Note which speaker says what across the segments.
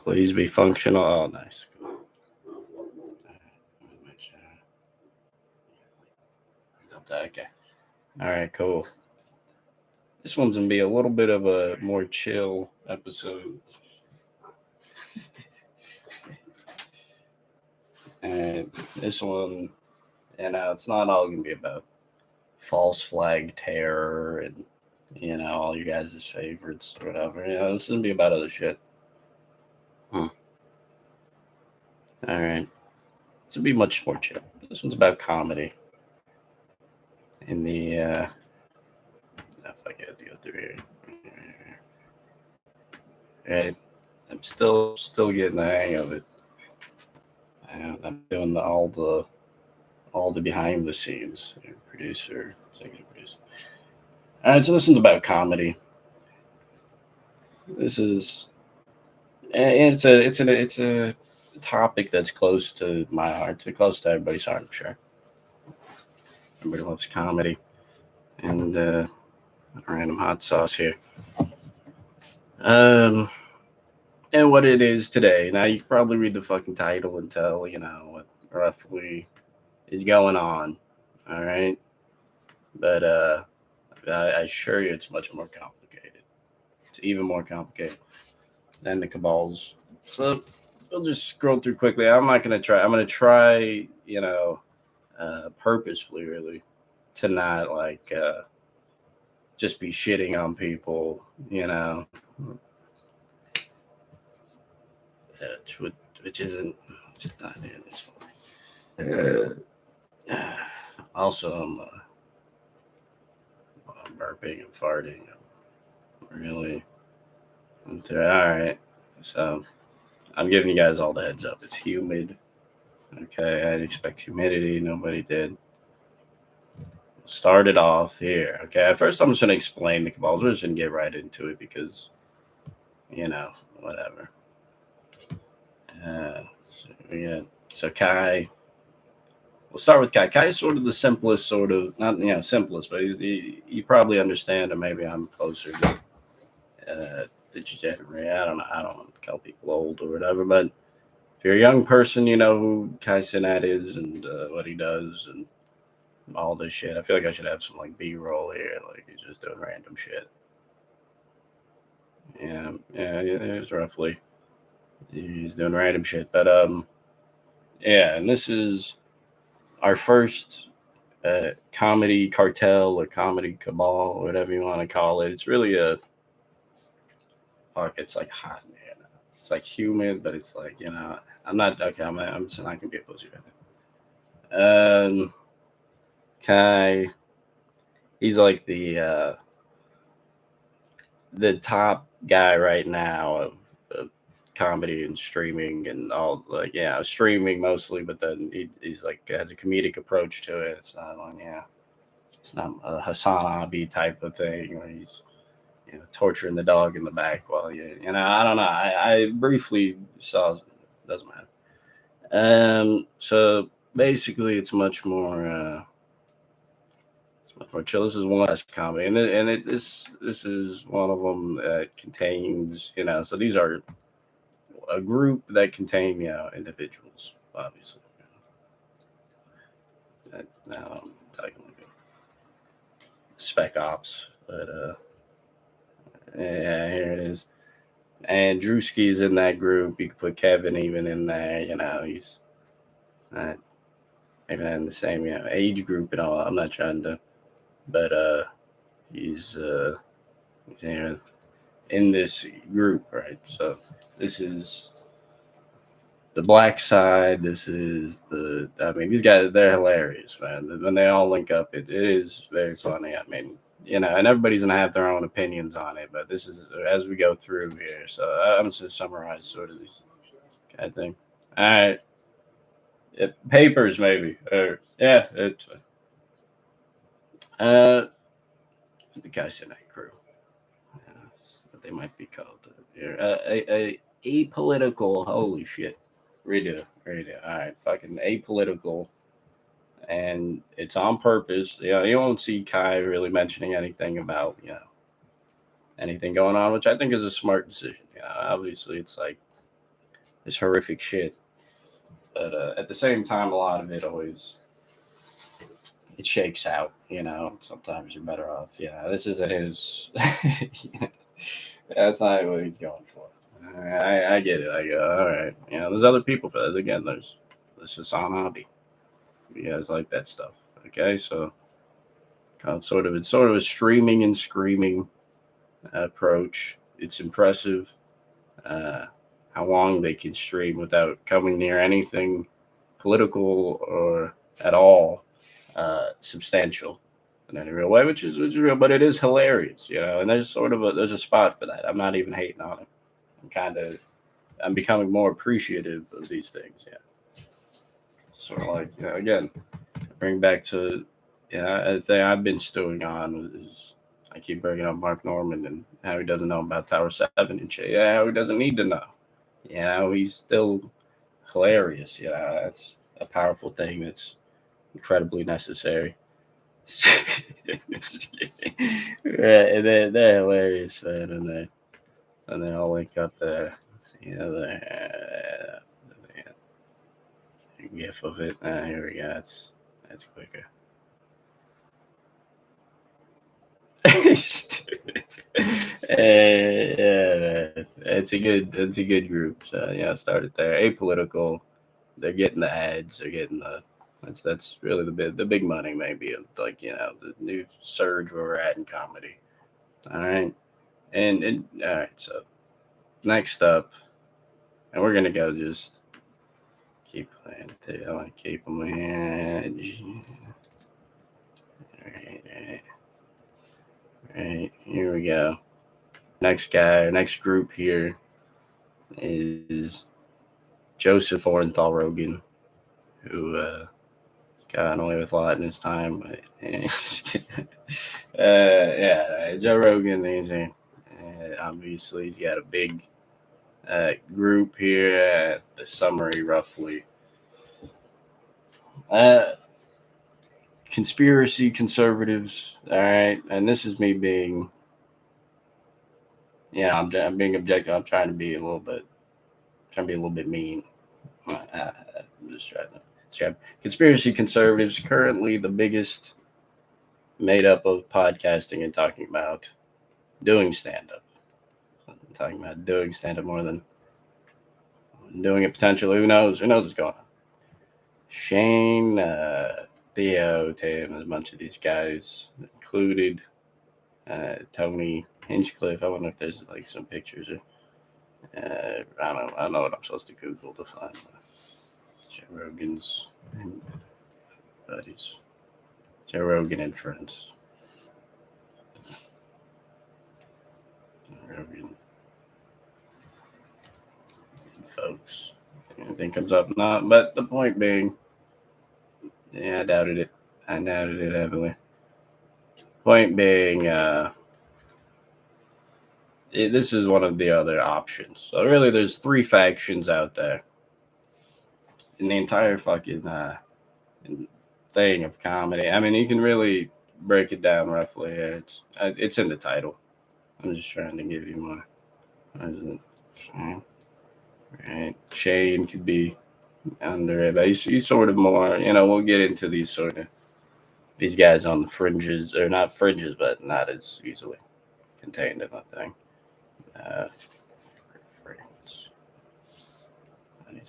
Speaker 1: Please be functional. Oh, nice. Cool. Okay. All right, cool. This one's going to be a little bit of a more chill episode. And this one, it's not all going to be about false flag terror and, all you guys' favorites or whatever. This is going to be about other shit. All right. This will be much more chill. This one's about comedy. In the, if I get to go through here. Right. I'm still getting the hang of it. And I'm doing all the behind the scenes. Producer, executive producer. All right, so this one's about comedy. This is, and it's a topic that's close to my heart, close to everybody's heart, I'm sure. Everybody loves comedy, and random hot sauce here. And what it is today. Now you can probably read the fucking title and tell, what roughly is going on. All right, but I assure you, it's much more complicated. It's even more complicated than the Cabals. So we'll just scroll through quickly. I'm not gonna try. I'm gonna try, purposefully, really, to not just be shitting on people, which isn't just not doing this for me. Also, I'm burping and farting. I'm really all right. So I'm giving you guys all the heads up. It's humid. Okay, I'd expect humidity. Nobody did. Start it off here. Okay, at first I'm just gonna explain the Cabals. We're just gonna get right into it because, whatever. So Kai. We'll start with Kai. Kai is sort of the simplest, not simplest, but you probably understand, or maybe I'm closer to the degenerate. I don't know. I don't want to call people old or whatever, but if you're a young person, you know who Kai Cenat is and what he does and all this shit. I feel like I should have some B-roll here, he's just doing random shit. Yeah, it's roughly. He's doing random shit, but and this is our first comedy cartel or comedy cabal, whatever you want to call it. It's really it's hot in here now. It's humid, but it's I'm not okay. I'm just not gonna be a pussy right now. Kai, he's the top guy right now of comedy and streaming and all, streaming mostly, but then he's has a comedic approach to it. It's not it's not a Hassan Abi type of thing where he's torturing the dog in the back while I don't know. I briefly saw. Doesn't matter. So basically, it's much more chill. This is one less comedy, and this is one of them that contains So these are a group that contain individuals, obviously. Now I'm talking spec ops, but here it is. And Drewski's in that group. You could put Kevin even in there. He's not even in the same age group and all. I'm not trying to, but he's in this group, right? So this is the black side. This is these guys, they're hilarious, man. When they all link up, it is very funny. And everybody's going to have their own opinions on it, but this is as we go through here. So I'm just going to summarize sort of this kind of thing. All right. Papers, maybe. Or, yeah. The guys in that crew. What they might be called. Apolitical. Holy shit. Redo. All right. Fucking apolitical. And it's on purpose. You won't see Kai really mentioning anything about, anything going on, which I think is a smart decision. Obviously it's this horrific shit. But at the same time, a lot of it always it shakes out. Sometimes you're better off. This isn't his. That's not what he's going for. I get it. I go, all right. There's other people for that. Again, there's Hassan Hobby. You guys like that stuff, okay? So it's sort of a streaming and screaming approach. It's impressive how long they can stream without coming near anything political or at all substantial in any real way, which is real, but it is hilarious, And there's there's a spot for that. I'm not even hating on it. I'm becoming more appreciative of these things. Yeah, sort of like again, bring back to a thing I've been stewing on is I keep bringing up Mark Norman and how he doesn't know about Tower 7 and shit. Yeah, how he doesn't need to know. He's still hilarious. That's a powerful thing that's incredibly necessary. Right, and they're hilarious, man, and they all link up there. The gif of it. Here we go. That's quicker. It's a good group. So start it there. Apolitical. They're getting the ads. They're getting that's really the big money maybe of the new surge where we're at in comedy. All right, and all right. So next up, and we're gonna go just keep playing too. I want to keep them here. Right, here we go. Next group here is Joseph Orenthal Rogan, who got away with a lot in his time. But, Joe Rogan, obviously he's got a big group here. The summary, roughly. Conspiracy conservatives, all right, and this is me being, I'm being objective. I'm trying to be a little bit mean. I'm just trying to. Conspiracy conservatives, currently the biggest, made up of podcasting and talking about doing stand-up. I'm talking about doing stand-up more than doing it potentially. Who knows what's going on. Shane, Theo, Tim, a bunch of these guys included. Tony Hinchcliffe. I wonder if there's some pictures or I don't know what I'm supposed to Google to find Joe Rogan's and buddies. Joe Rogan and friends. Rogan and folks. Anything comes up, not. But the point being, I doubted it. I doubted it heavily. Point being, this is one of the other options. So really, there's 3 factions out there in the entire fucking thing of comedy. I mean, you can really break it down roughly. It's in the title. I'm just trying to give you more. Right, Shane could be under it, but he's sort of more. We'll get into these these guys on the fringes, or not fringes, but not as easily contained in the thing.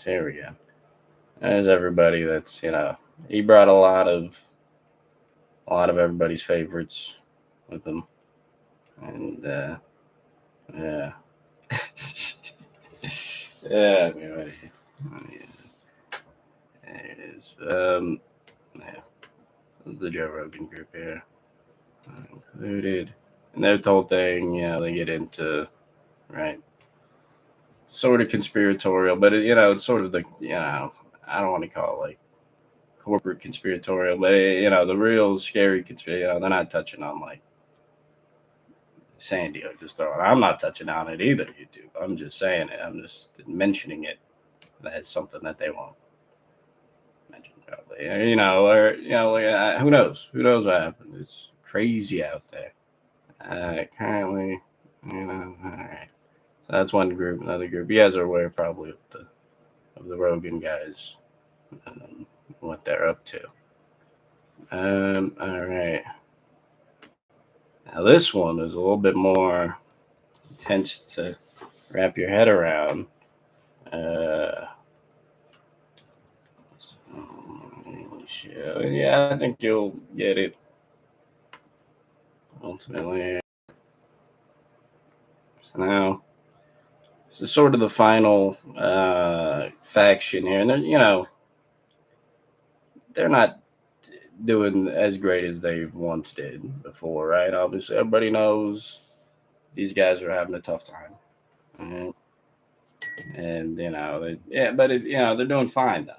Speaker 1: Here we go. There's everybody that's he brought a lot of everybody's favorites with him, and yeah. Yeah, there it is. The Joe Rogan group here included, and their whole thing. They get into sort of conspiratorial, but it's sort of I don't want to call it corporate conspiratorial, but the real scary conspiracy. They're not touching on Sandy Hook. Just throwing. I'm not touching on it either. YouTube. I'm just saying it. I'm just mentioning it as something that they won't mention probably. Who knows? Who knows what happened? It's crazy out there. Currently, all right. So that's one group. Another group. You guys are aware probably of of the Rogan guys, what they're up to. All right. Now this one is a little bit more intense to wrap your head around. Yeah, I think you'll get it ultimately. So now, this is sort of the final faction here, and they're not doing as great as they once did before, right? Obviously, everybody knows these guys are having a tough time, right? And but they're doing fine though.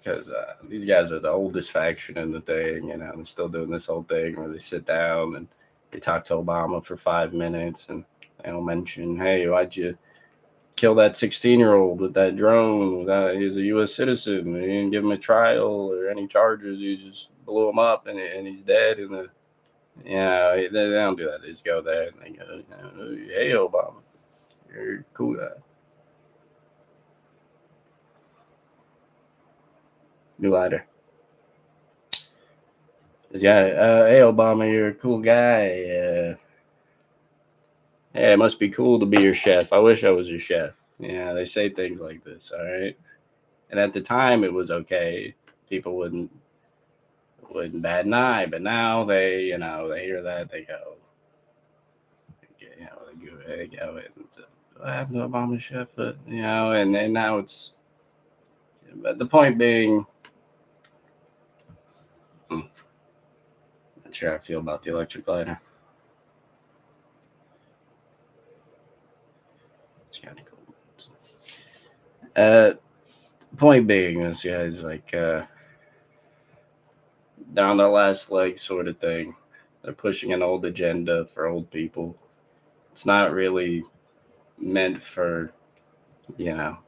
Speaker 1: Because these guys are the oldest faction in the thing. They're still doing this whole thing where they sit down and they talk to Obama for 5 minutes and they don't mention, hey, why'd you kill that 16-year-old with that drone? He's a U.S. citizen. You didn't give him a trial or any charges. You just blew him up and he's dead. And they don't do that. They just go there and they go, hey, Obama, you're a cool guy. New lighter. Yeah, hey Obama, you're a cool guy. Yeah, it must be cool to be your chef. I wish I was your chef. Yeah, they say things like this, all right? And at the time, it was okay. People wouldn't bat an eye, but now they hear that, they go, they go, what happened to Obama's chef? But, and now it's, but the point being, not sure how I feel about the electric lighter. It's kind of cool. Point being, this guy's like they're on their last leg sort of thing. They're pushing an old agenda for old people. It's not really meant for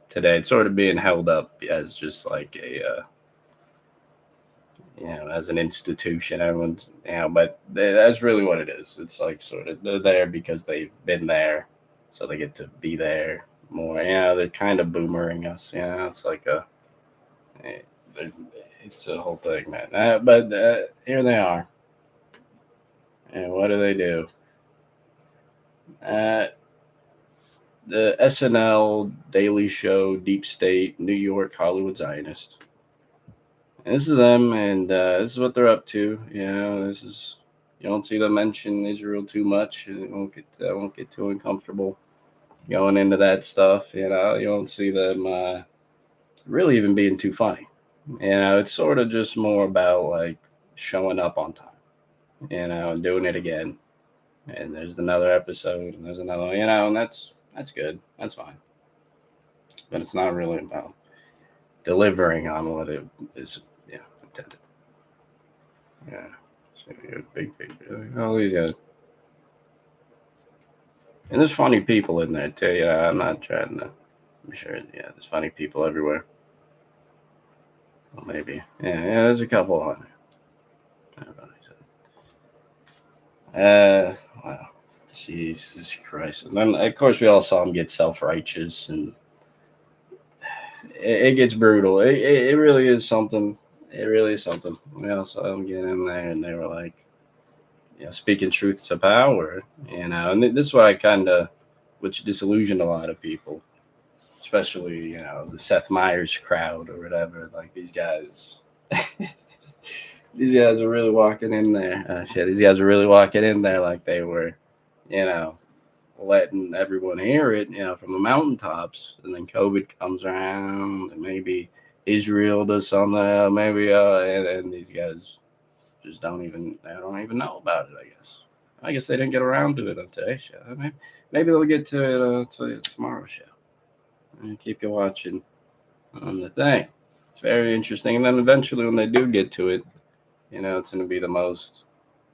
Speaker 1: today. It's sort of being held up as just like a as an institution. Everyone's but that's really what it is. It's like sort of they're there because they've been there, so they get to be there more. They're kind of boomering us. It's like it's a whole thing, man. But here they are. And what do? The SNL, Daily Show, Deep State, New York Hollywood Zionists. And this is them, and this is what they're up to. This is you don't see them mention Israel too much. I won't get too uncomfortable going into that stuff. You don't see them really even being too funny. It's sort of just more about like showing up on time, and doing it again. And there's another episode, and there's another one, and that's good. That's fine. But it's not really about delivering on what it is, intended. Yeah. So big. All these guys. And there's funny people in there too. I'm not trying to. I'm sure. Yeah, there's funny people everywhere. Well, maybe. Yeah. There's a couple on there. Wow. Jesus Christ. And then, of course, we all saw him get self-righteous, and it gets brutal. It really is something. It really is something. We all saw them get in there, and they were like, speaking truth to power, And this is what which disillusioned a lot of people, especially, the Seth Meyers crowd or whatever. Like these guys. These guys are really walking in there. These guys are really walking in there like they were, letting everyone hear it, from the mountaintops. And then COVID comes around, and maybe Israel does something, maybe, and these guys just don't even know about it. I guess they didn't get around to it on today's show. Maybe they'll get to it tomorrow's show. And keep you watching on the thing. It's very interesting. And then eventually, when they do get to it, it's going to be the most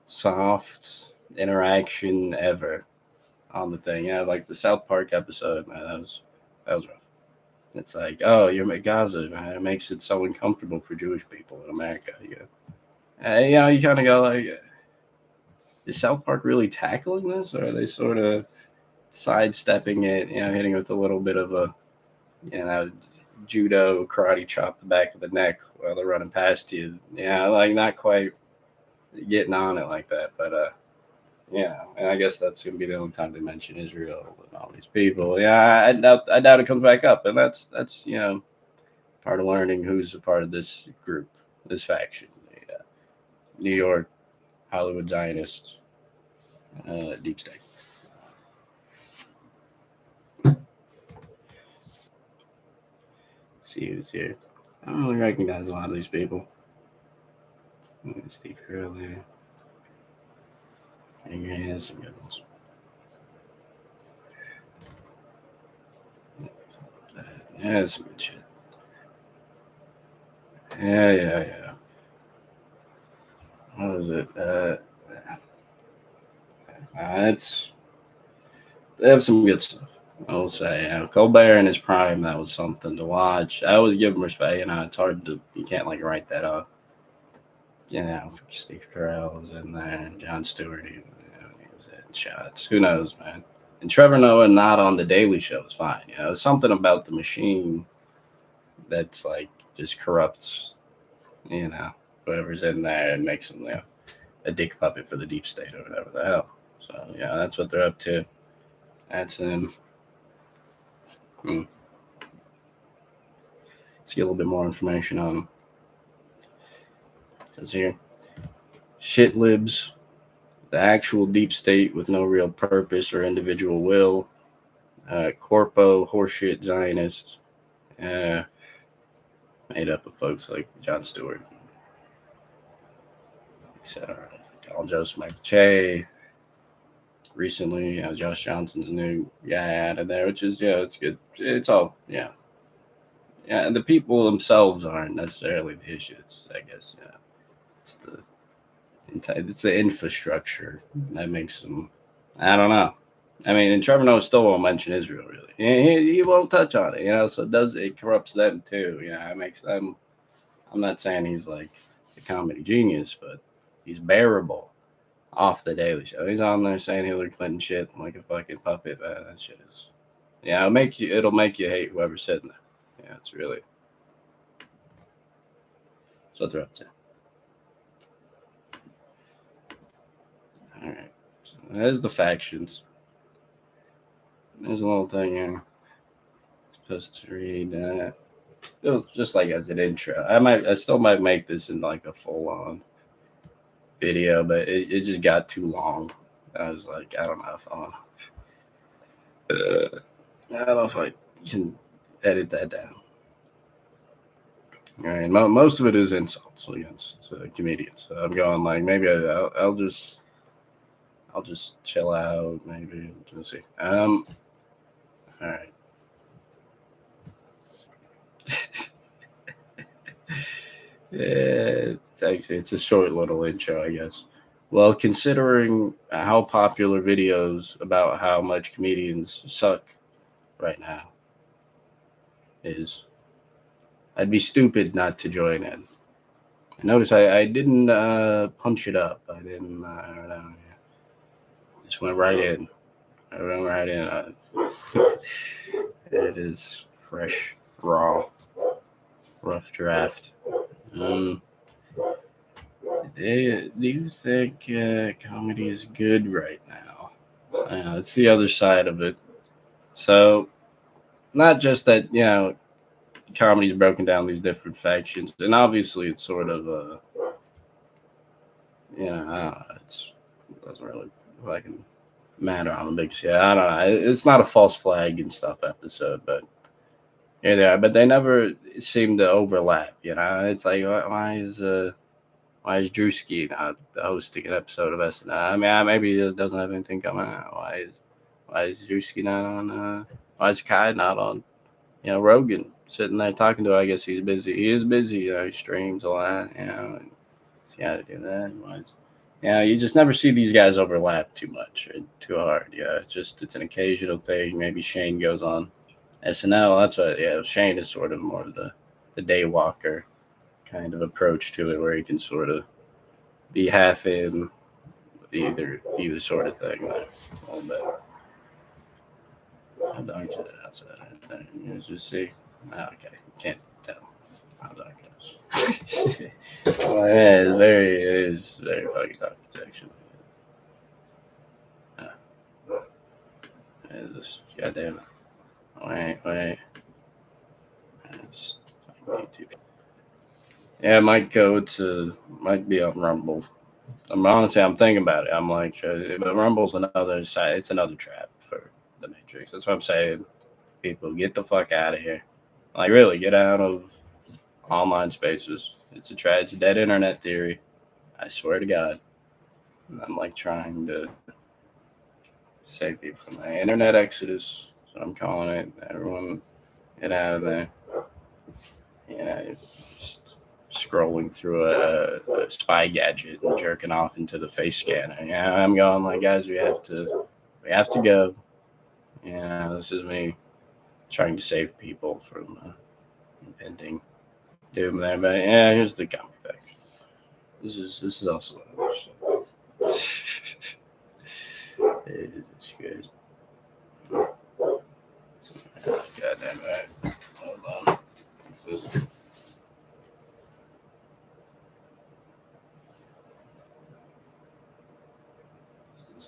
Speaker 1: soft interaction ever on the thing. Like the South Park episode, man, that was rough. It's like, oh, you're at Gaza, man. It makes it so uncomfortable for Jewish people in America. You kind of go like, is South Park really tackling this, or are they sort of sidestepping it, hitting with a little bit of a, judo karate chop the back of the neck while they're running past you. Yeah, like not quite getting on it like that, but and I guess that's gonna be the only time they mention Israel and all these people. Yeah, I doubt it comes back up, and that's part of learning who's a part of this group, this faction. Yeah. New York Hollywood Zionists, deep state. See who's here. I don't really recognize a lot of these people. Steve Curley. Yeah, some good ones. Yeah, some good shit. Yeah. What is it? It's they have some good stuff. I will say, Colbert in his prime, that was something to watch. I always give him respect. It's hard to you can't like write that off. Steve Carell was in there, and Jon Stewart, he was hitting shots. Who knows, man? And Trevor Noah not on the Daily Show is fine. Something about the machine that's like just corrupts, whoever's in there and makes them, a dick puppet for the deep state or whatever the hell. So that's what they're up to. That's them. Let's get a little bit more information on them. It says here, shit libs, the actual deep state with no real purpose or individual will. Corpo, horseshit Zionists, made up of folks like Jon Stewart, etc. All Joseph Michael Che. Recently, Josh Johnson's new guy out of there, which is it's good. It's all the people themselves aren't necessarily the issue. It's I guess it's the infrastructure that makes them. I don't know. I mean, and Trevor Noah still won't mention Israel really. He won't touch on it. So it corrupts them too. It makes them. I'm not saying he's like a comedy genius, but he's bearable off the Daily Show. He's on there saying Hillary Clinton shit like a fucking puppet. That shit is. It'll make you hate whoever's sitting there. It's really. That's what they're up to. All right. So there's the factions. There's a little thing here. Supposed to read that. It was just like as an intro. I still might make this in like a full on video, but it just got too long. I was like, I don't know if I can edit that down. All right, most of it is insults against comedians. So I'm going like maybe I'll just chill out. Maybe we'll see. All right. It's a short little intro, I guess. Well, considering how popular videos about how much comedians suck right now is, I'd be stupid not to join in. Notice I didn't punch it up. I didn't. I don't know. Just went right in. I went right in. It is fresh, raw, rough draft. Do you think comedy is good right now? It's the other side of it. So, not just that, comedy's broken down these different factions, and obviously it's sort of, it doesn't really fucking matter on the big scale. I don't know. It's not a false flag and stuff episode, but but they never seem to overlap. It's like why is Drewski not hosting an episode of SNL? I mean, maybe it doesn't have anything coming out. Why is Drewski not on? Why is Kai not on? Rogan sitting there talking to her. I guess he's busy. He is busy. He streams a lot. And see how to do that. You just never see these guys overlap too much or too hard. It's an occasional thing. Maybe Shane goes on SNL. That's what. Shane is sort of more of the day walker kind of approach to it, where he can sort of be half in either sort of thing, a little bit. How dark is it outside? You just see. Oh, okay, you can't tell how dark it is. Well, yeah, it is very fucking dark. It's actually. This goddamn it. Wait. It's YouTube. Yeah, it might be on Rumble. I'm thinking about it. I'm like, but Rumble's another side. It's another trap for the Matrix. That's what I'm saying. People, get the fuck out of here. Like, really, get out of online spaces. It's a trap. It's a dead internet theory. I swear to God. I'm like trying to save people from the internet exodus. That's what I'm calling it. Everyone, get out of there. Just scrolling through a spy gadget and jerking off into the face scanner. Yeah, I'm going like, guys, we have to go. Yeah, this is me trying to save people from impending doom there. But yeah, here's the comic fact. This is also it's good. Goddamn right. Hold on. This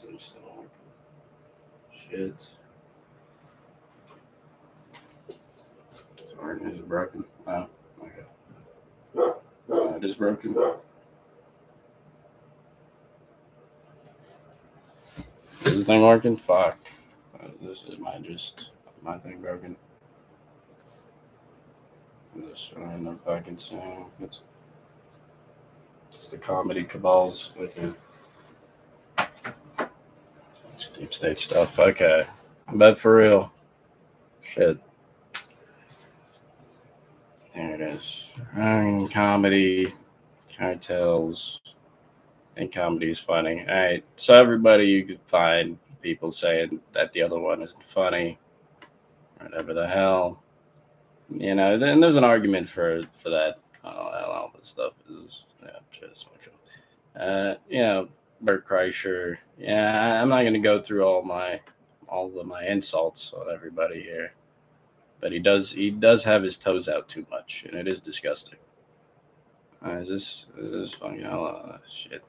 Speaker 1: thing's still working. Shit. Sorry, is it broken? Oh, okay. It is broken. Is this thing working? Fuck. This is my thing broken. This random fucking sound. It's the comedy Cabals. Okay. Deep state stuff. Okay. But for real. Shit. There it is. Comedy, cartels, and comedy is funny. All right. So everybody, you could find people saying that the other one isn't funny. Whatever the hell. Then there's an argument for that. All this stuff is just Bert Kreischer. Yeah, I'm not gonna go through all of my insults on everybody here, but he does have his toes out too much, and it is disgusting. Is this fucking shit?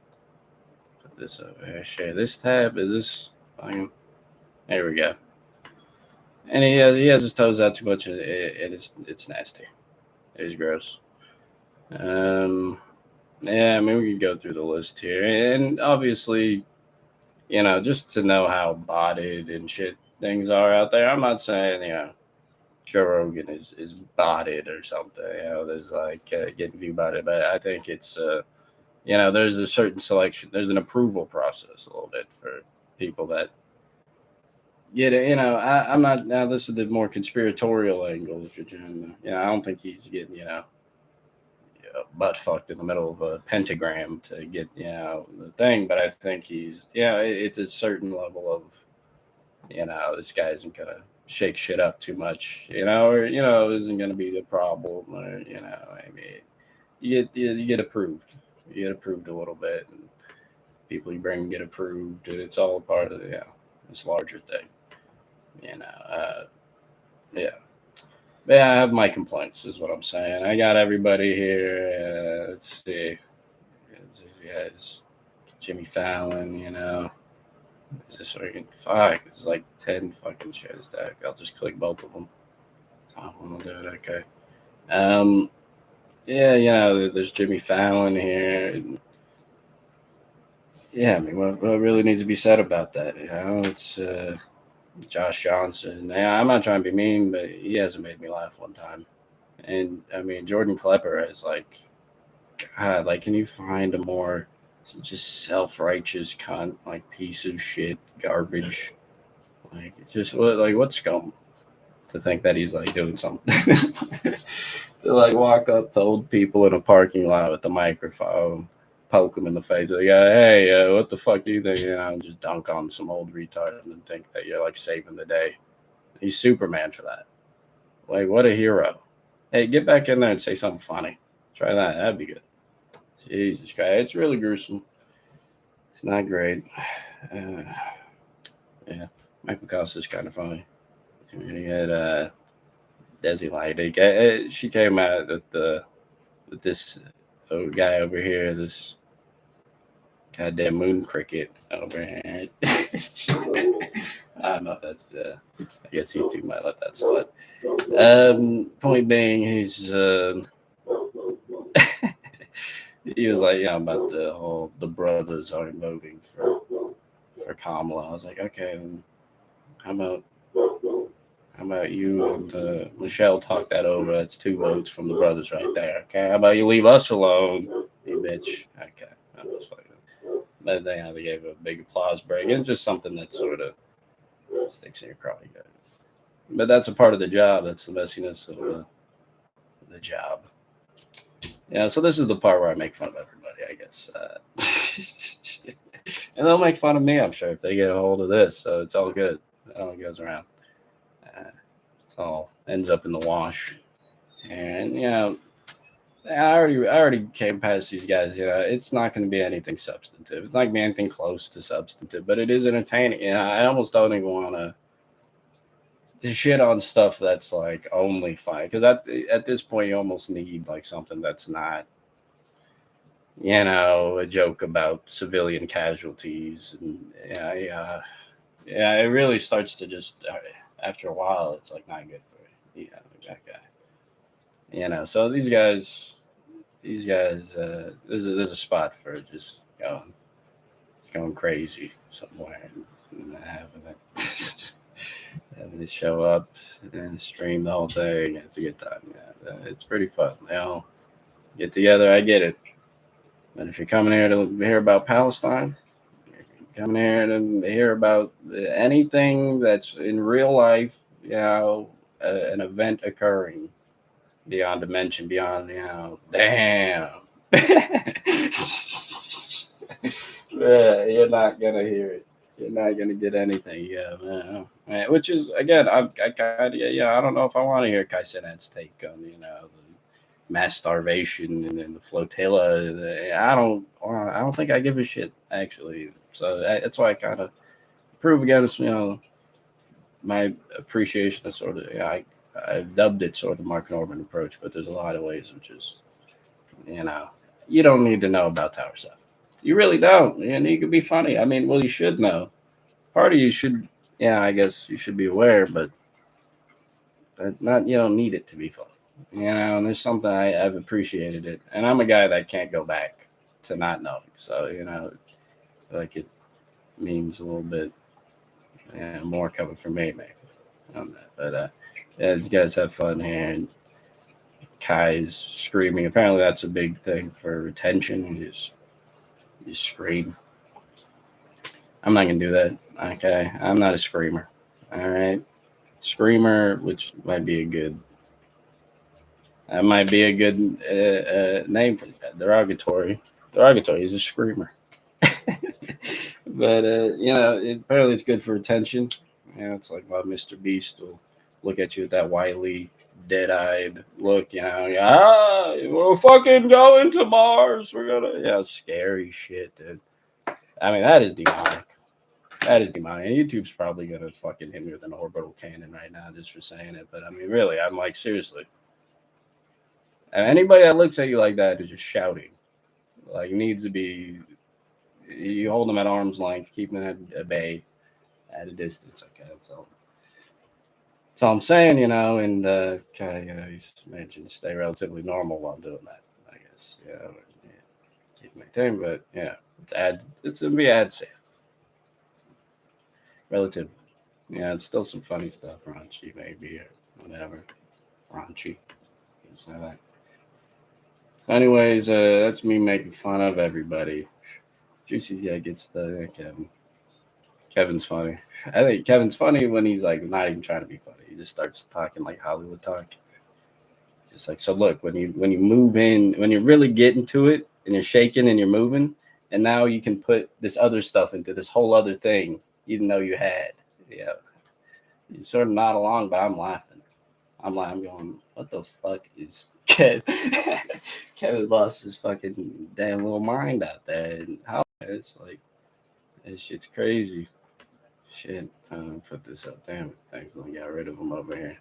Speaker 1: Put this over here. Share this tab. Is this fucking? There we go. And he has his toes out too much. It's nasty. It is gross. Yeah, I mean, we could go through the list here, and obviously, just to know how botted and shit things are out there. I'm not saying Joe Rogan is botted or something. There's like getting viewed by it, but I think it's there's a certain selection. There's an approval process a little bit for people that get it. I'm not now. This is the more conspiratorial angle. If you're trying to, I don't think he's getting butt fucked in the middle of a pentagram to get the thing, but I think he's it's a certain level of this guy isn't gonna shake shit up too much, or isn't gonna be the problem, or I mean, you get approved, a little bit, and people you bring get approved, and it's all part of this larger thing, yeah. But yeah, I have my complaints, is what I'm saying. I got everybody here. Let's see. It's Jimmy Fallon, Is this working? Fuck, there's like 10 fucking shows that I'll just click both of them. Top one will do it, okay. There's Jimmy Fallon here. And I mean, what really needs to be said about that? It's Josh Johnson. Yeah, I'm not trying to be mean, but he hasn't made me laugh one time. And I mean, Jordan Klepper is like, God, like, can you find a more just self-righteous cunt, like piece of shit, garbage, like just what scum to think that he's like doing something to like walk up to old people in a parking lot with the microphone, poke them in the face, like, hey, what the fuck do you think? Just dunk on some old retard and think that you're like saving the day. He's Superman for that. Like, what a hero. Hey, get back in there and say something funny. Try that. That'd be good. Jesus Christ. It's really gruesome. It's not great. Yeah. Michael Costa's kind of funny. And he had Desi Light. She came out with this guy over here, this goddamn moon cricket over here. I don't know if that's. I guess YouTube might let that slide. Point being, he was like, yeah, about the brothers aren't voting for Kamala. I was like, okay, then how about you and Michelle talk that over? That's 2 votes from the brothers right there. Okay, how about you leave us alone, you bitch? Okay, I'm just fucking. But they gave a big applause break. It's just something that sort of sticks in your craw. But that's a part of the job. That's the messiness of the job. Yeah, so this is the part where I make fun of everybody, I guess. And they'll make fun of me, I'm sure, if they get a hold of this. So it's all good. It all goes around. It's all ends up in the wash. And, I already came past these guys. It's not going to be anything substantive. It's not going to be anything close to substantive, but it is entertaining. I almost don't even want to shit on stuff that's like only fine, because at this point you almost need like something that's not, a joke about civilian casualties, and it really starts to just after a while it's like not good for that guy. So these guys, there's a spot for just going crazy somewhere and having it. Having to show up and stream the whole thing. It's a good time. Yeah, it's pretty fun. They all get together. I get it. But if you're coming here to hear about Palestine, you're coming here to hear about anything that's in real life, an event occurring beyond dimension, beyond, damn. You're not going to hear it. You're not gonna get anything, man. Which is again, I kind of, I don't know if I want to hear Kai Cenat's take on the mass starvation and then the flotilla. I don't think I give a shit actually. So that's why I kind of prove against my appreciation of sort of I've dubbed it sort of Mark Norman approach, but there's a lot of ways which is you don't need to know about Tower 7. You really don't. And you could be funny. I mean, well, you should know. Part of you should, I guess you should be aware, but not, you don't need it to be fun. And there's something I've appreciated it. And I'm a guy that can't go back to not knowing. So, like it means a little bit more coming from me, maybe, on that. But, these guys have fun here. And Kai's screaming. Apparently, that's a big thing for retention. You scream. I'm not gonna do that. Okay, I'm not a screamer. All right, screamer, which might be a good. That might be a good name for that. Derogatory. He's a screamer. But apparently it's good for retention. It's like Mr. Beast will look at you with that wily, dead-eyed look. We're fucking going to Mars. We're gonna. Scary shit, dude. I mean, that is demonic. That is demonic. And YouTube's probably gonna fucking hit me with an orbital cannon right now just for saying it. But I mean, really, I'm like, seriously. And anybody that looks at you like that is just shouting. Like, needs to be. You hold them at arm's length, keep them at bay, at a distance. Okay, that's all. So I'm saying, and he's mentioned stay relatively normal while doing that. I guess, keep maintaining, but it's gonna be ad safe. Relative, it's still some funny stuff, raunchy maybe or whatever, raunchy. So that. Anyways, that's me making fun of everybody. Juicy's guy gets the Kevin. Kevin's funny. I think Kevin's funny when he's like not even trying to be funny. He just starts talking like Hollywood talk. Just like, so look, when you move in, when you're really getting to it and you're shaking and you're moving, and now you can put this other stuff into this whole other thing you didn't know you had. Yeah. You sort of nod along, but I'm laughing. I'm going, what the fuck is Kevin? Kevin lost his fucking damn little mind out there. And how it's like, this shit's crazy. Shit. Put this up. Damn it. I accidentally got rid of them over here.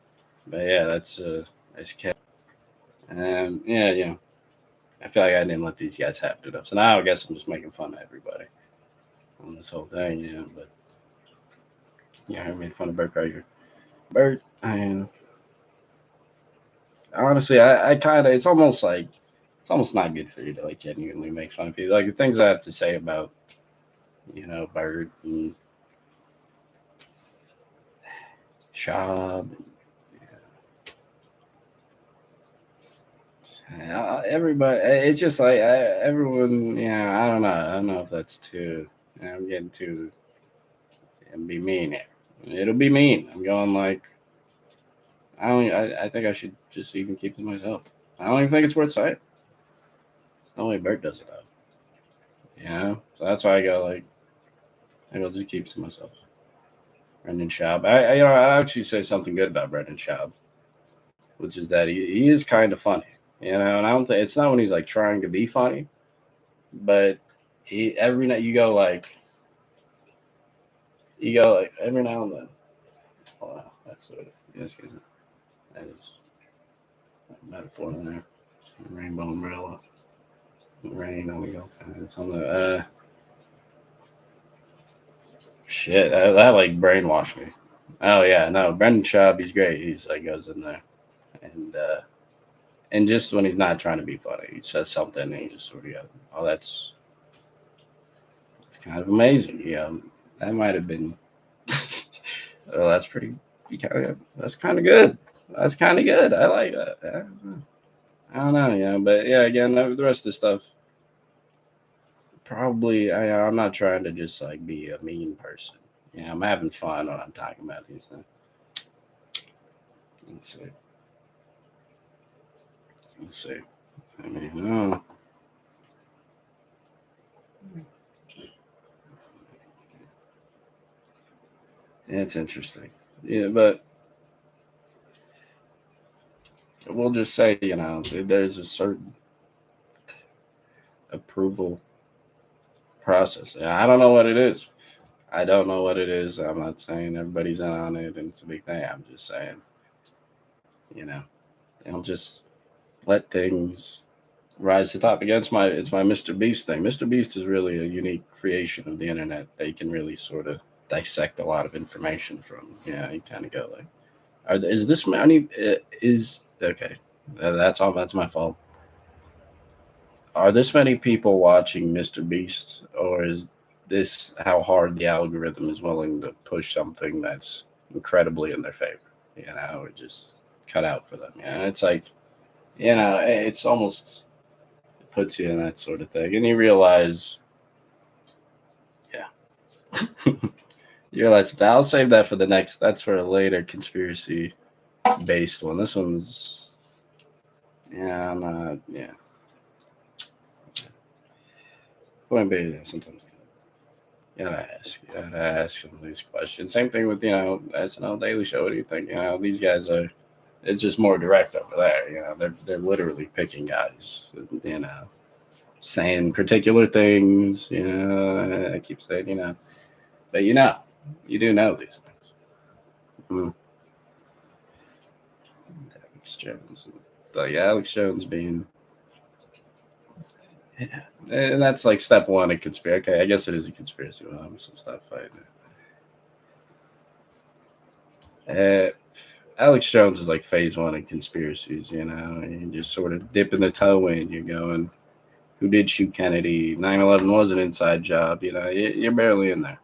Speaker 1: But yeah, that's Kev. Yeah. I feel like I didn't let these guys have it up. So now I guess I'm just making fun of everybody on this whole thing. Yeah, but yeah, I made fun of Bert Kreischer. Bert, and honestly, I kind of, it's almost not good for you to like genuinely make fun of people. Like the things I have to say about, Bert and Shab. Everybody, it's just like everyone. Yeah, I don't know. I don't know if that's too. I'm getting too and be mean here. It'll be mean. I'm going like I don't. I think I should just even keep it to myself. I don't even think it's worth saying. The only Bert does it out. So that's why I go like I'll just keep it to myself. Brendan Schaub. I actually say something good about Brendan Schaub, which is that he is kind of funny. And I don't think it's not when he's like trying to be funny, but he every night you go like every now and then. Wow, that's sort of yes, that is a metaphor in there. Rainbow umbrella, rain on the go. It's on the shit. That like brainwashed me. Oh yeah, no, Brendan Schaub, he's great. He's like goes in there and just when he's not trying to be funny, he says something and he just sort of goes, oh, that's kind of amazing. Yeah, that might have been. Oh, that's pretty. That's kind of good. That's kind of good. I like that. I don't know. But yeah, again, the rest of the stuff. Probably, I'm not trying to just like be a mean person. I'm having fun when I'm talking about these things. Let's see. Let's see. I mean, oh, it's interesting. Yeah, but we'll just say, there's a certain approval process. I don't know what it is. I don't know what it is. I'm not saying everybody's in on it and it's a big thing. I'm just saying, you know, they'll just let things rise to the top. Again, it's my Mr. Beast thing. Mr. Beast is really a unique creation of the internet. They can really sort of dissect a lot of information from. You kind of go like, is this many? Is okay. That's all. That's my fault. Are this many people watching Mr. Beast, or is this how hard the algorithm is willing to push something that's incredibly in their favor? Or just cut out for them. It's like, it's almost puts you in that sort of thing, and you realize, yeah, you realize that I'll save that for the next. That's for a later conspiracy based one. This one's, I'm not, Point being, sometimes you gotta ask them these questions. Same thing with SNL Daily Show. What do you think? These guys are. It's just more direct over there. They're literally picking guys. Saying particular things. I keep saying but you do know these things. Alex Jones, like Alex Jones being. Yeah. And that's like step one of conspiracy. Okay, I guess it is a conspiracy. Some stuff. Alex Jones is like phase one in conspiracies. And you just sort of dipping the toe in. You're going, who did shoot Kennedy? 9/11 was an inside job. You're barely in there.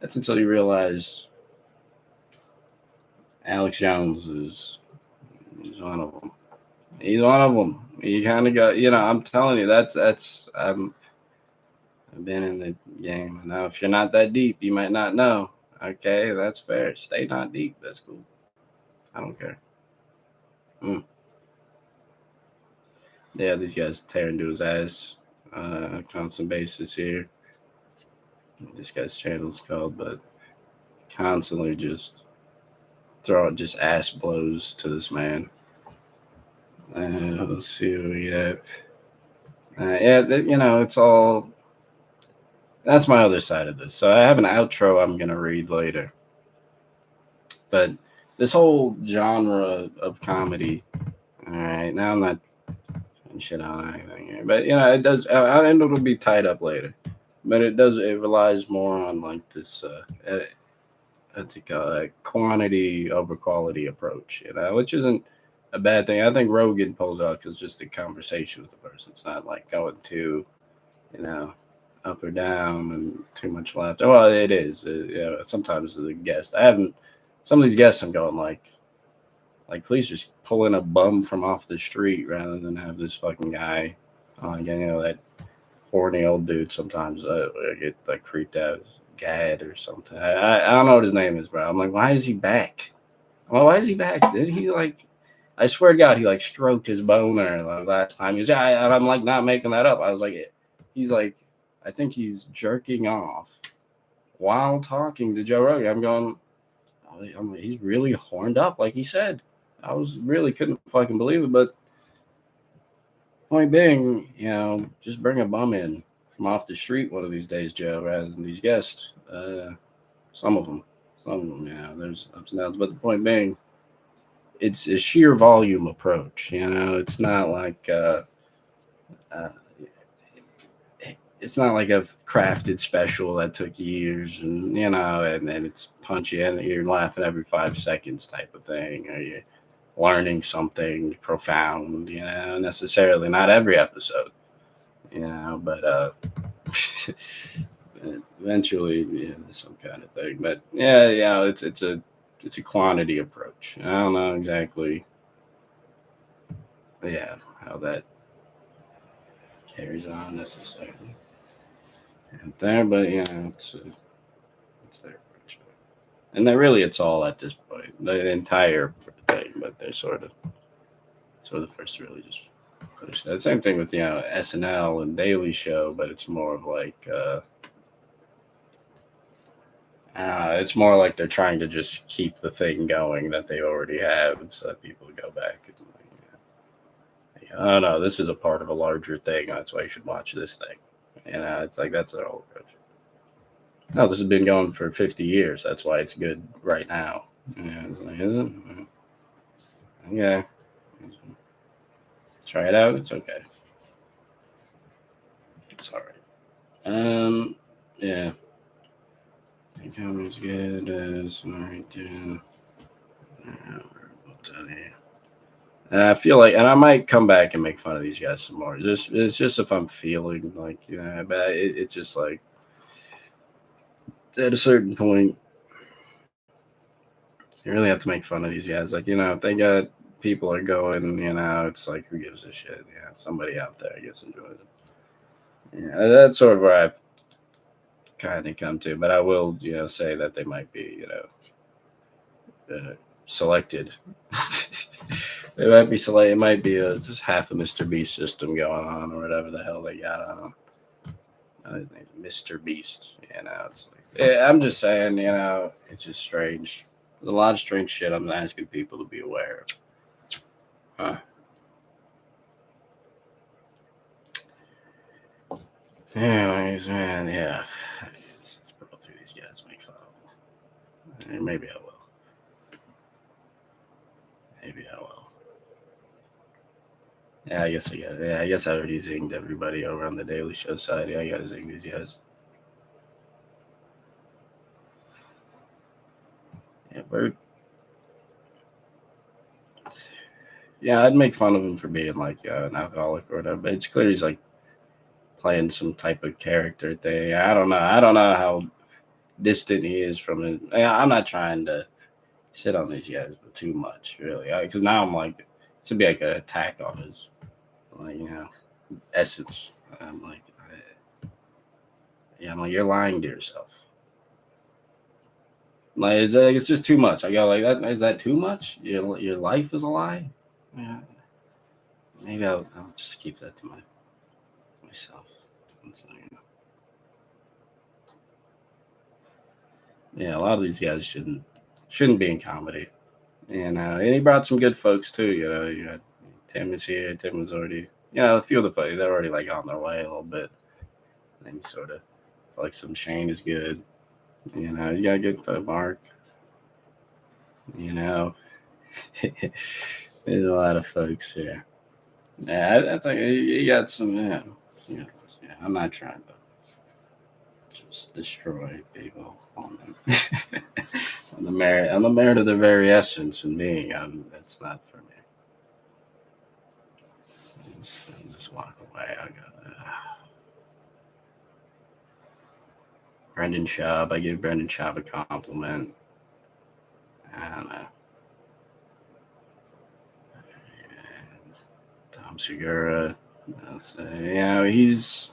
Speaker 1: That's until you realize Alex Jones is one of them. He's one of them. You kind of got, I'm telling you, I've been in the game. Now, if you're not that deep, you might not know. Okay, that's fair. Stay not deep. That's cool. I don't care. Yeah, these guys tear into his ass on a constant basis here. This guy's channel is called, but constantly just throwing just ass blows to this man. Let's see what we have. It's all. That's my other side of this. So I have an outro I'm gonna read later, but this whole genre of comedy. All right, now I'm not shit on anything here, but it does. And it'll be tied up later, but it does. It relies more on like this. What's it called? A quantity over quality approach. Which isn't a bad thing. I think Rogan pulls out because just the conversation with the person. It's not like going too, you know, up or down and too much laughter. Well, it is. Sometimes the guest. I haven't. Some of these guests, I'm going like please just pull in a bum from off the street rather than have this fucking guy. Again, that horny old dude. Sometimes I get like creeped out. Gad or something. I don't know what his name is, bro. I'm like, why is he back? Well, why is he back? Did he like? I swear to God, he like stroked his boner like, last time. He was, yeah, and I'm like not making that up. I was like, he's like, I think he's jerking off while talking to Joe Rogan. I'm like, he's really horned up, like he said. I was really couldn't fucking believe it. But point being, just bring a bum in from off the street one of these days, Joe, rather than these guests. Some of them, yeah. There's ups and downs, but the point being, it's a sheer volume approach. It's not like uh, it's not like a crafted special that took years, and then it's punchy and you're laughing every 5 seconds type of thing, or you're learning something profound. Necessarily not every episode. But eventually, some kind of thing. But it's a quantity approach. I don't know exactly, how that carries on necessarily out there, but it's their approach, and then really it's all at this point, the entire thing. But they're sort of first to really just push that. Same thing with SNL and Daily Show, but it's more of like. It's more like they're trying to just keep the thing going that they already have, so that people go back and oh no, this is a part of a larger thing. That's why you should watch this thing. It's like that's their whole approach. No, this has been going for 50 years. That's why it's good right now. It's like, is it? Yeah. Try it out. It's okay. It's all right. Yeah. I think comedy's good. It's all right. I'll tell you. And I feel like, and I might come back and make fun of these guys some more. It's just if I'm feeling like, but it's just like at a certain point, you really have to make fun of these guys. Like, if they got people are going, it's like, who gives a shit? Somebody out there, I guess, enjoys it. Yeah, that's sort of where I've kind of come to. But I will, say that they might be, selected. It might be selected. It might be just half a Mr. Beast system going on, or whatever the hell they got on. Mr. Beast. It's like, I'm just saying, it's just strange. There's a lot of strange shit I'm asking people to be aware of. Anyways, man, yeah. Let's go through these guys, make fun of them. Maybe I will. Yeah, I guess I already zinged everybody over on the Daily Show side. Yeah, I gotta zing these guys. Yeah, I'd make fun of him for being like an alcoholic or whatever. But it's clear he's like playing some type of character thing. I don't know. I don't know how distant he is from it. I'm not trying to shit on these guys, but too much, really. Because now I'm like, it's gonna be like an attack on his, like, essence. I'm like, you're lying to yourself. Like, it's just too much. I go like that. Is that too much? Your life is a lie. Yeah. Maybe I'll just keep that to myself. Yeah, a lot of these guys shouldn't be in comedy. And he brought some good folks too. You had Tim is here. Tim was already, a few of the folks, they're already like on their way a little bit. And he sort of Like some Shane is good. You know, he's got a good footmark. You know, there's a lot of folks here. Yeah, I think you got some. Yeah, yeah, yeah. I'm not trying to just destroy people on them. On the merit of their very essence and being. That's not for me. Just walk away. I got Brendan Schaub. I give Brendan Schaub a compliment. I don't know. And Tom Segura. I'll say, you know, he's.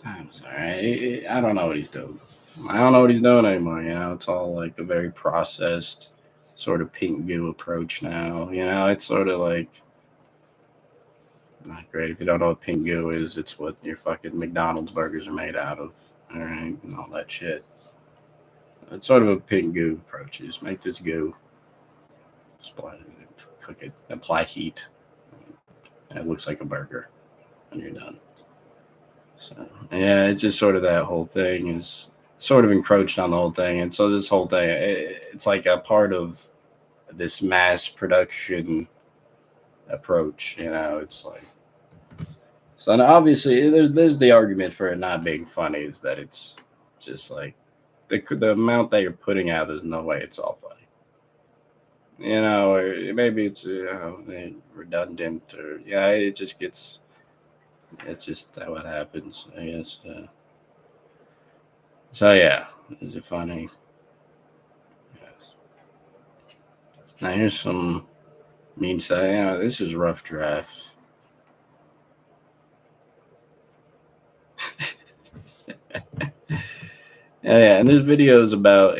Speaker 1: I'm sorry. I don't know what he's doing. I don't know what he's doing anymore. You know, it's all like a very processed sort of pink goo approach now. You know, it's sort of like not great. If you don't know what pink goo is, it's what your fucking McDonald's burgers are made out of. All right, and all that shit. It's sort of a pink goo approach. You just make this goo, cook it, apply heat, and it looks like a burger, and you're done. So yeah, it's just sort of that whole thing is sort of encroached on the whole thing, and so this whole thing, it's like a part of this mass production approach. You know, it's like so. And obviously, there's the argument for it not being funny is that it's just like the amount that you're putting out. There's no way it's all funny. You know, or maybe it's redundant, or yeah, it just gets. It's just what happens, I guess. So yeah, is it funny? Yes. Now here's some mean say. Yeah, this is rough draft. Yeah, and there's videos about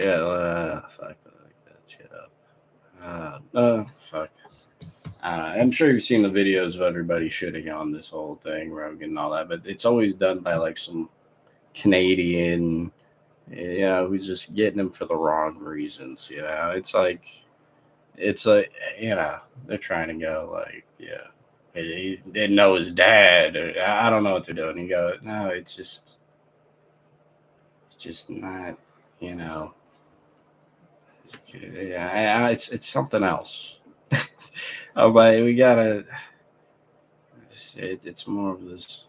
Speaker 1: fuck, that shit up. Fuck. I'm sure you've seen the videos of everybody shitting on this whole thing, Rogan and all that, but it's always done by like some Canadian, you know, who's just getting them for the wrong reasons. You know, it's like, you know, they're trying to go like, yeah, he didn't know his dad, or I don't know what they're doing. You go, no, it's just not, you know, yeah, it's something else. Oh, but we gotta. It's more of this.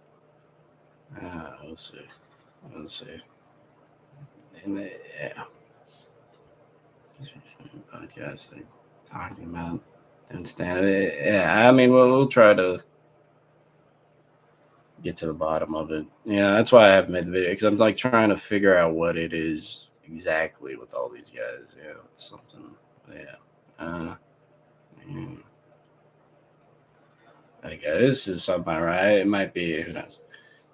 Speaker 1: Let's see. Let's see. And yeah, podcasting, talking about and stand. Yeah, I mean, we'll try to get to the bottom of it. Yeah, that's why I haven't made the video because I'm like trying to figure out what it is exactly with all these guys. Yeah, it's something. Yeah. Mm. Okay, this is something, right? It might be. Who knows?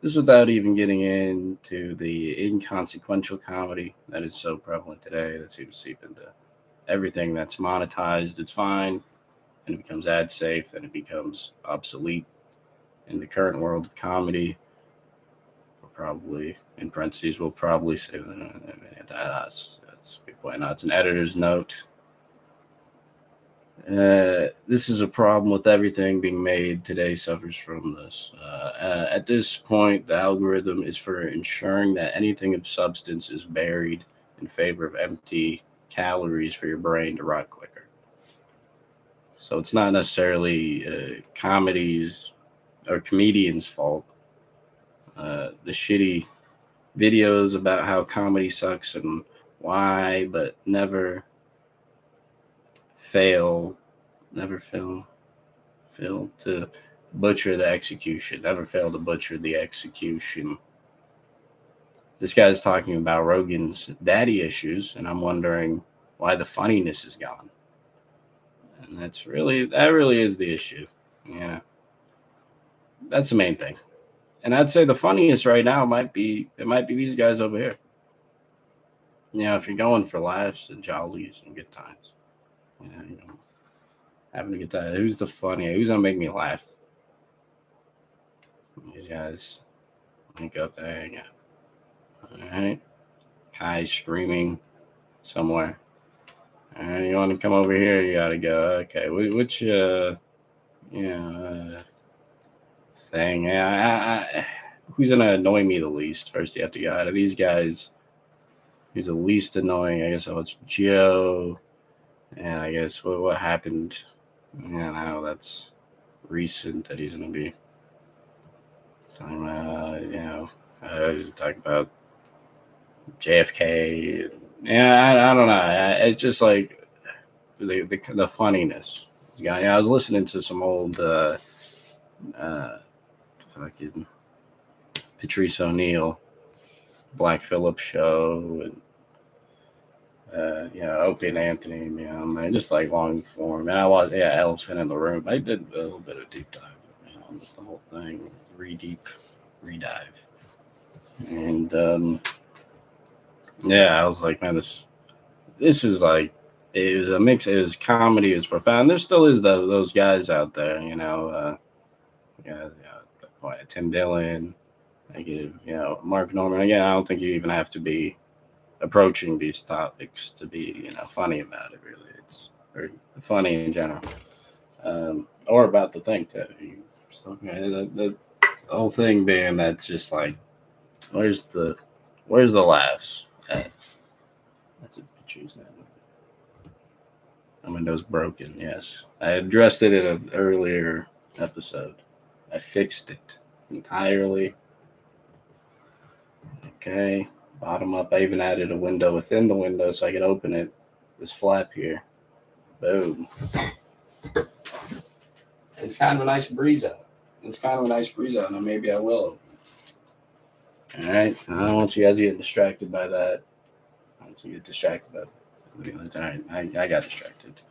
Speaker 1: This without even getting into the inconsequential comedy that is so prevalent today that seems to seep into everything that's monetized. It's fine, and it becomes ad safe, then it becomes obsolete. In the current world of comedy, we'll probably, in parentheses, we'll probably say that's a good point. Now, it's an editor's note. This is a problem with everything being made today suffers from this. At this point, the algorithm is for ensuring that anything of substance is buried in favor of empty calories for your brain to rot quicker. So it's not necessarily comedies or comedians' fault. The shitty videos about how comedy sucks and why, but never fail to butcher the execution. Never fail to butcher the execution. This guy's talking about Rogan's daddy issues, and I'm wondering why the funniness is gone. And that really is the issue. Yeah, that's the main thing. And I'd say the funniest right now might be these guys over here. You know, if you're going for laughs and jollies and good times, you know, having a good time. Who's the funny? Who's gonna make me laugh? These guys link up there. Hang out. All right. Kai screaming somewhere. All right, you want to come over here? You gotta go. Okay. Which thing. Yeah, who's gonna annoy me the least? First, you have to go out of these guys. Who's the least annoying? I guess it's Joe. And I guess what happened? Yeah, now that's recent that he's gonna be talking about. Talk about JFK. Yeah, I don't know. It's just like the funniness. Yeah, I was listening to some old fucking Patrice O'Neill, Black Phillip show, and Opie and Anthony, man, just like long form. And I was, Elephant in the Room. I did a little bit of deep dive, on the whole thing, redive, and I was like, man, this is like, it was a mix. It was comedy, it was profound. There still is those guys out there, Tim Dillon. I give, Mark Norman. Again, I don't think you even have to be approaching these topics to be, funny about it. Really, it's very funny in general, or about the thing too. So, the whole thing being that's just like, where's the laughs at? That's a picture's name. My window's broken. Yes, I addressed it in an earlier episode. I fixed it entirely. Okay, bottom up. I even added a window within the window so I could open it. This flap here. Boom. It's kind of a nice breeze out. And maybe I will open. All right. I don't want you guys getting distracted by that. I want you to get distracted by it. All right. I got distracted.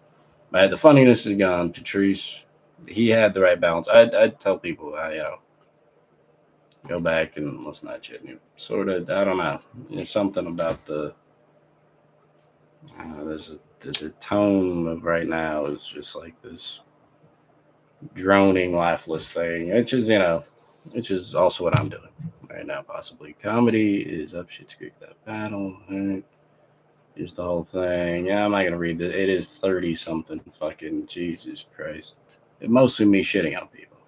Speaker 1: But the funniness is gone. Patrice, he had the right balance. I'd tell people, go back and listen to that shit. Sort of, I don't know. There's something about the tone of right now is just like this droning, laughless thing, which is also what I'm doing right now, possibly. Comedy is up shit's creek, that battle. Right? Is the whole thing. Yeah, I'm not going to read it. It is 30-something fucking Jesus Christ. It's mostly me shitting on people.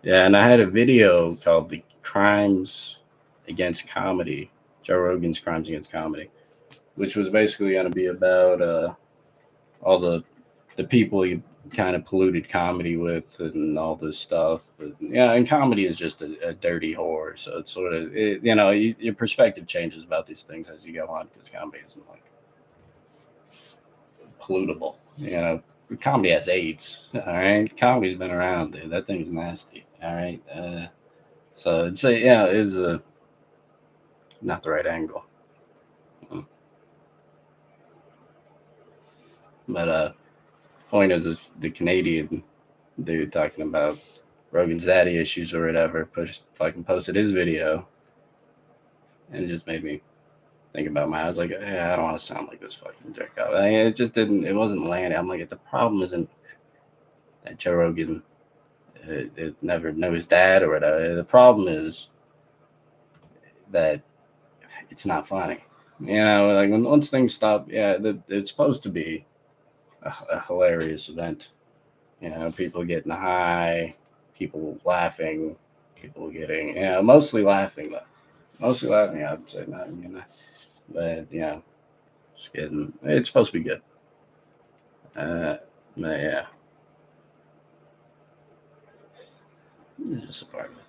Speaker 1: And I had a video called The Crimes Against Comedy, Joe Rogan's Crimes Against Comedy, which was basically going to be about all the people he kind of polluted comedy with and all this stuff. And comedy is just a dirty whore. So it's sort of, your perspective changes about these things as you go on, because comedy isn't like pollutable. Comedy has AIDS. All right. Comedy's been around, dude. That thing's nasty. All right. So it's not the right angle. But point is the Canadian dude talking about Rogan's daddy issues or whatever posted his video, and it just made me think about I was like, I don't want to sound like this fucking jerk out. It wasn't landing. I'm like, the problem isn't that Joe Rogan it never knew his dad or whatever. The problem is that it's not funny. Like once things stop, it's supposed to be a hilarious event. People getting high, people laughing, people getting, mostly laughing though. Mostly laughing, I would say, not, but just kidding. It's supposed to be good. But yeah, it's just a part of it.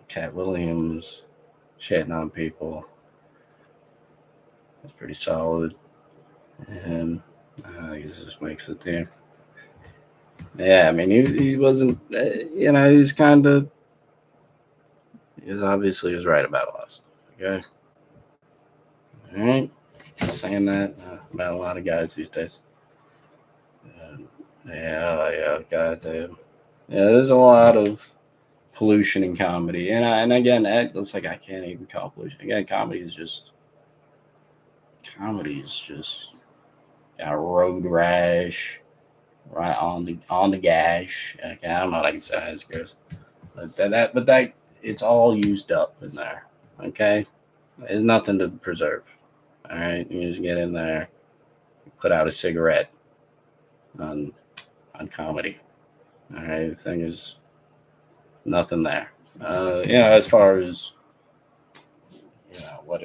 Speaker 1: Cat Williams shitting on people. It's pretty solid. And I guess it just makes it there. Yeah, I mean, he wasn't, he's kind of, he was right about a lot of stuff, okay? All right? Saying that about a lot of guys these days. Goddamn. Yeah, there's a lot of pollution in comedy. And again, it's like I can't even call pollution. Again, comedy is just got road rash, right on the gash. Okay, I don't know what I can say. That's gross. But that it's all used up in there. Okay, there's nothing to preserve. All right, you just get in there, put out a cigarette on comedy. All right, the thing is nothing there. As far as what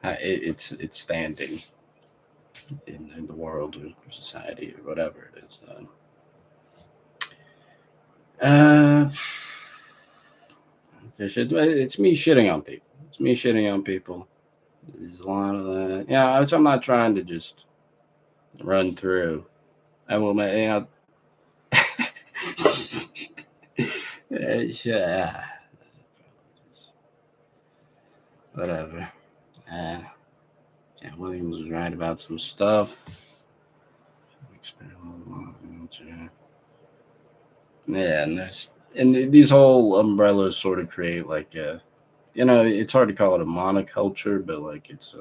Speaker 1: it's standing in the world or society or whatever it is. Uh, it's me shitting on people. It's me shitting on people. There's a lot of that. Yeah, which I'm not trying to just run through. I will, yeah, whatever. Uh, yeah, Williams was right about some stuff. Yeah, and these whole umbrellas sort of create like it's hard to call it a monoculture, but like it's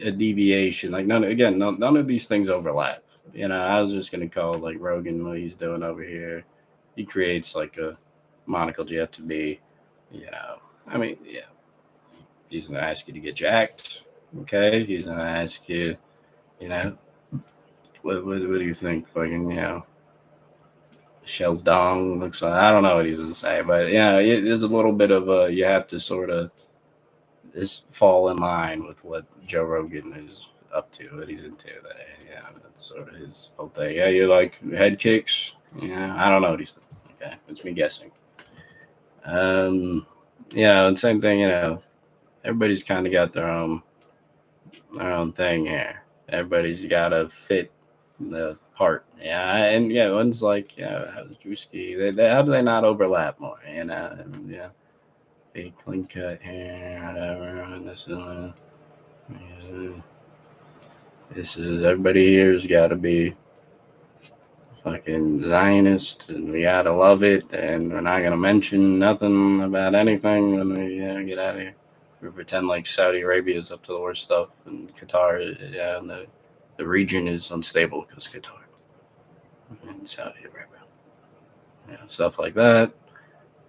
Speaker 1: a deviation. Like none of these things overlap. I was just gonna call like Rogan what he's doing over here. He creates like a monoculture. You have to be, I mean, yeah, he's gonna ask you to get jacked. Okay, he's gonna ask you, you know, what do you think? Fucking, Shell's dong looks like. I don't know what he's gonna say, but there's a little bit of you have to sort of just fall in line with what Joe Rogan is up to, what he's into. That's sort of his whole thing. Yeah, you like head kicks. Yeah, I don't know what he's doing. Okay, it's me guessing. And same thing. Everybody's kind of got their own thing here. Everybody's got to fit the part. Yeah, and one's like, how's Drewski? How do they not overlap more? Big clean cut hair, whatever. And this is everybody here's got to be fucking Zionist, and we gotta love it, and we're not gonna mention nothing about anything when we get out of here. We pretend like Saudi Arabia is up to the worst stuff, and Qatar, and the region is unstable because Qatar and Saudi Arabia, stuff like that,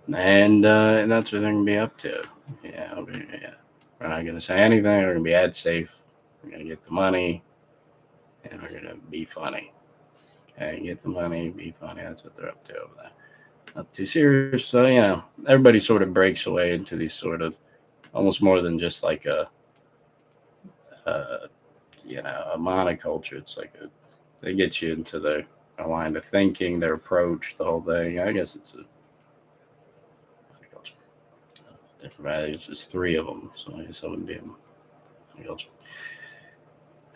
Speaker 1: and that's what they're gonna be up to. We're not gonna say anything. We're gonna be ad safe. We're gonna get the money, and we're gonna be funny. Okay, get the money, be funny. That's what they're up to over there. Not too serious. So, everybody sort of breaks away into these sort of almost more than just like uh, a monoculture. It's like they get you into their line of thinking, their approach, the whole thing. I guess it's a monoculture. Different values. There's three of them, so I guess I wouldn't be a monoculture.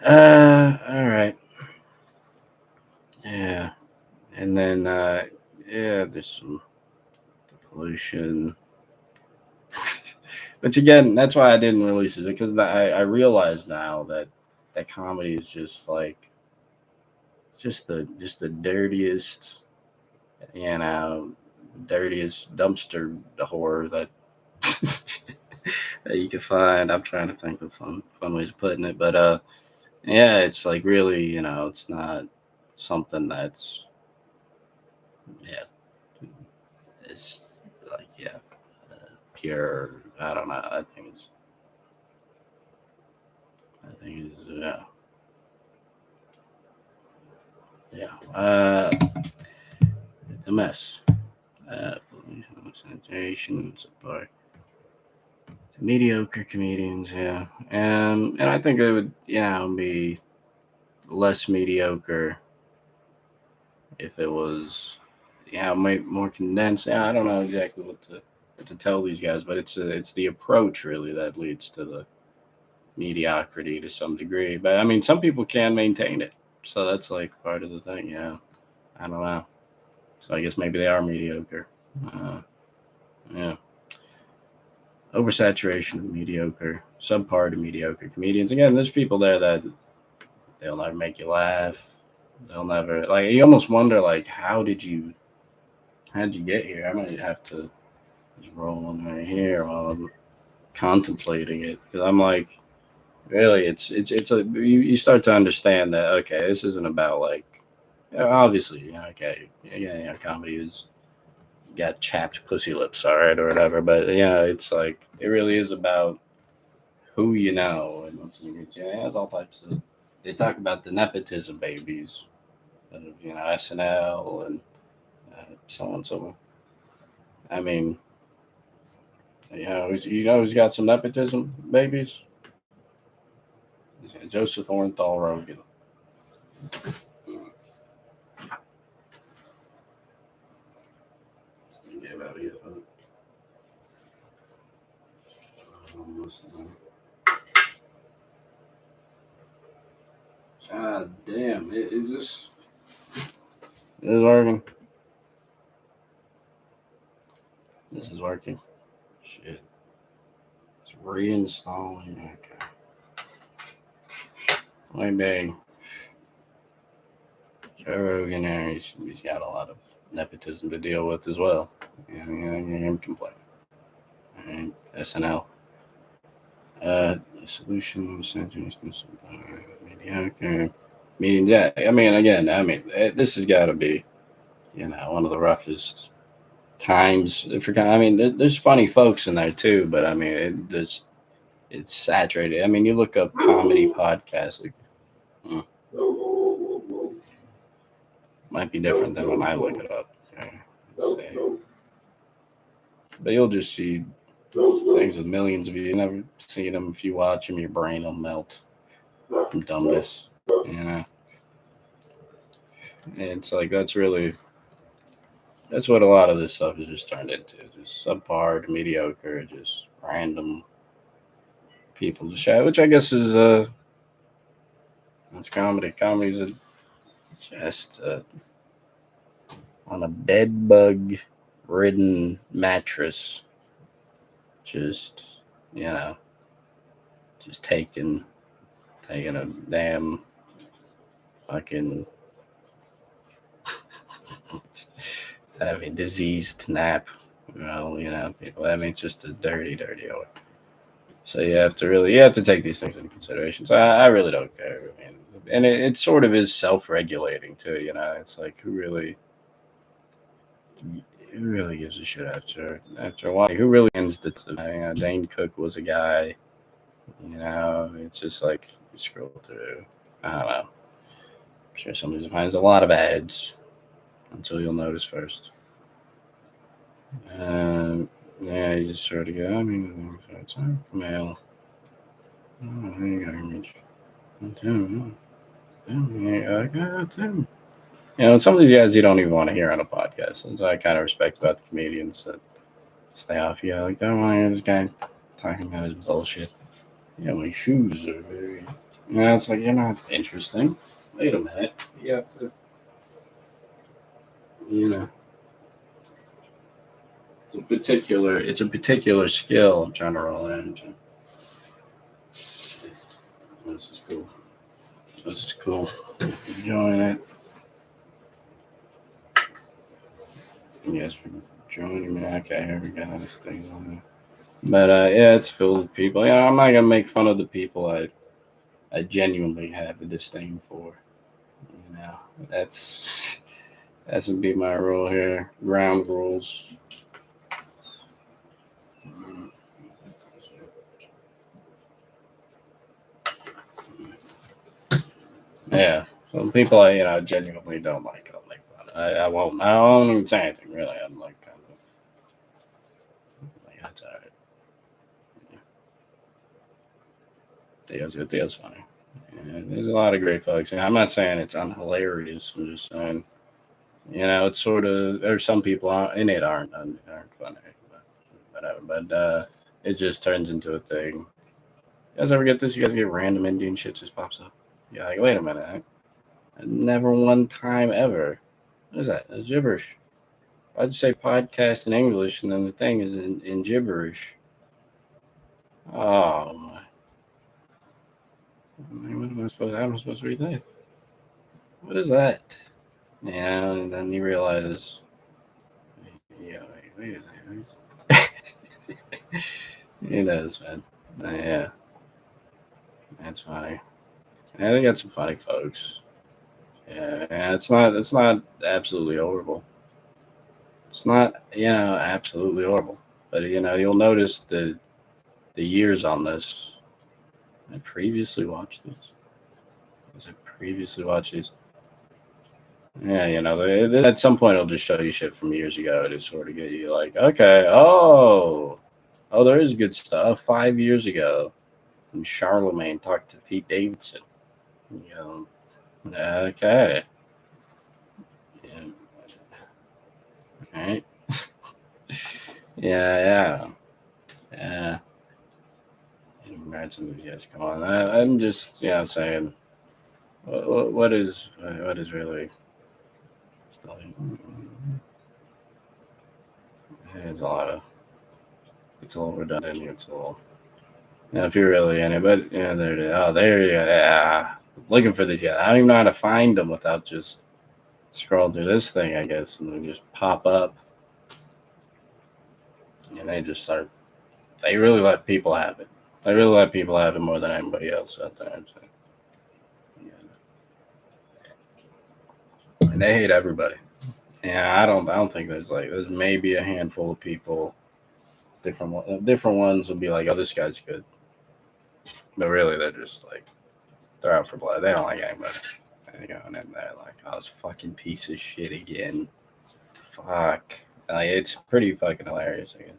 Speaker 1: All right. Yeah. And then, there's some pollution. Which again, that's why I didn't release it, because I realize now that comedy is just like just the dirtiest, dirtiest dumpster horror that that you can find. I'm trying to think of fun ways of putting it, but it's like really, it's not something that's yeah, it's like pure. I don't know. I think it's it's a mess. Sanitation support. Mediocre comedians, yeah, and I think it would, be less mediocre if it was, more condensed. Yeah, I don't know exactly what to tell these guys, but it's the approach really that leads to the mediocrity to some degree. But I mean, some people can maintain it, so that's like part of the thing. Yeah, I don't know. So I guess maybe they are mediocre. Yeah. Oversaturation of mediocre, subpar to mediocre comedians. Again, there's people there that they'll never make you laugh. They'll never, like, you almost wonder like how'd you get here? I might have to just roll one right here while I'm contemplating it, because I'm like, really, it's a you start to understand that, okay, this isn't about like, obviously, okay, comedy is got chapped pussy lips, all right, or whatever, but it's like it really is about who you know, and what's in it. Yeah, it has all types of. They talk about the nepotism babies of SNL and so on and so on. I mean, he's got some nepotism babies. Joseph Orenthal Rogan. God damn! Is this working? This is working. Shit. It's reinstalling. Okay. Point being, Joe Rogan there, he's got a lot of nepotism to deal with as well. You hear him complain. All right. SNL. The solution mediocre. Meetings. Yeah. This has got to be, one of the roughest times. There's funny folks in there too, but it's saturated. You look up comedy podcasts. Might be different than when I look it up. Okay. Let's see. But you'll just see things with millions of views. You've never seen them. If you watch them, your brain will melt from dumbness. And it's like that's what a lot of this stuff is just turned into. Just subpar to mediocre, just random people to shout, which I guess is that's comedy. Comedy's just on a bed bug ridden mattress, just just taking a damn fucking diseased nap. People. It's just a dirty hour. So you have to take these things into consideration. So I really don't care. And it sort of is self-regulating too. It's like who really gives a shit after a while? Who really ends the? Dane Cook was a guy. It's just like you scroll through. I don't know. I'm sure somebody finds a lot of ads until you'll notice first. Yeah, you just sort of go. It's mail. Oh, there you go, image. Some of these guys you don't even want to hear on a podcast. And so I kind of respect about the comedians that stay off. Don't want to hear this guy talking about his bullshit. My shoes are very. It's like you're not interesting. Wait a minute. You have to. It's a particular skill I'm trying to roll into. This is cool. Enjoying it. Yes, for joining me. Okay, here we go. This thing on there. But it's filled with people. I'm not gonna make fun of the people I genuinely have a disdain for. That's would be my rule here. Ground rules. Yeah, some people I genuinely don't like. I'll make fun. I won't. I won't even say anything really. I'm like kind of like that's alright. Theo's funny. There's a lot of great folks. I'm not saying it's unhilarious. I'm just saying, it's sort of there's some people in it aren't funny, but whatever. But it just turns into a thing. You guys ever get this? You guys get random Indian shit just pops up. Yeah, like wait a minute. Never one time ever. What is that? That's gibberish. I'd say podcast in English, and then the thing is in gibberish. Oh my. What am I supposed to? How am I supposed to read that? What is that? Yeah, and then you realize. Yeah, wait a second. He knows, man. Yeah, that's funny. I think that's some funny folks. Yeah, it's not absolutely horrible. It's not absolutely horrible, but you'll notice the years on this. I previously watched these. Yeah, at some point it'll just show you shit from years ago to sort of get you like, okay, oh, there is good stuff 5 years ago when Charlemagne talked to Pete Davidson. You know, okay, yeah, right, yeah, yeah. Right, some of you guys come on. I'm just, saying, what is really still. It's a lot of, it's a little redundant. It's a little. If you're really in it, but there it is. Oh, there you go. Yeah, looking for these. Yeah, I don't even know how to find them without just scrolling through this thing, I guess, and they just pop up, and they just start. They really let people have it. They really let people have it more than anybody else out there. So, yeah. And they hate everybody. Yeah, I don't think there's maybe a handful of people. Different ones will be like, oh, this guy's good, but really they're just like they're out for blood. They don't like anybody. They go in there like, oh, this fucking piece of shit again. Fuck. Like, it's pretty fucking hilarious again.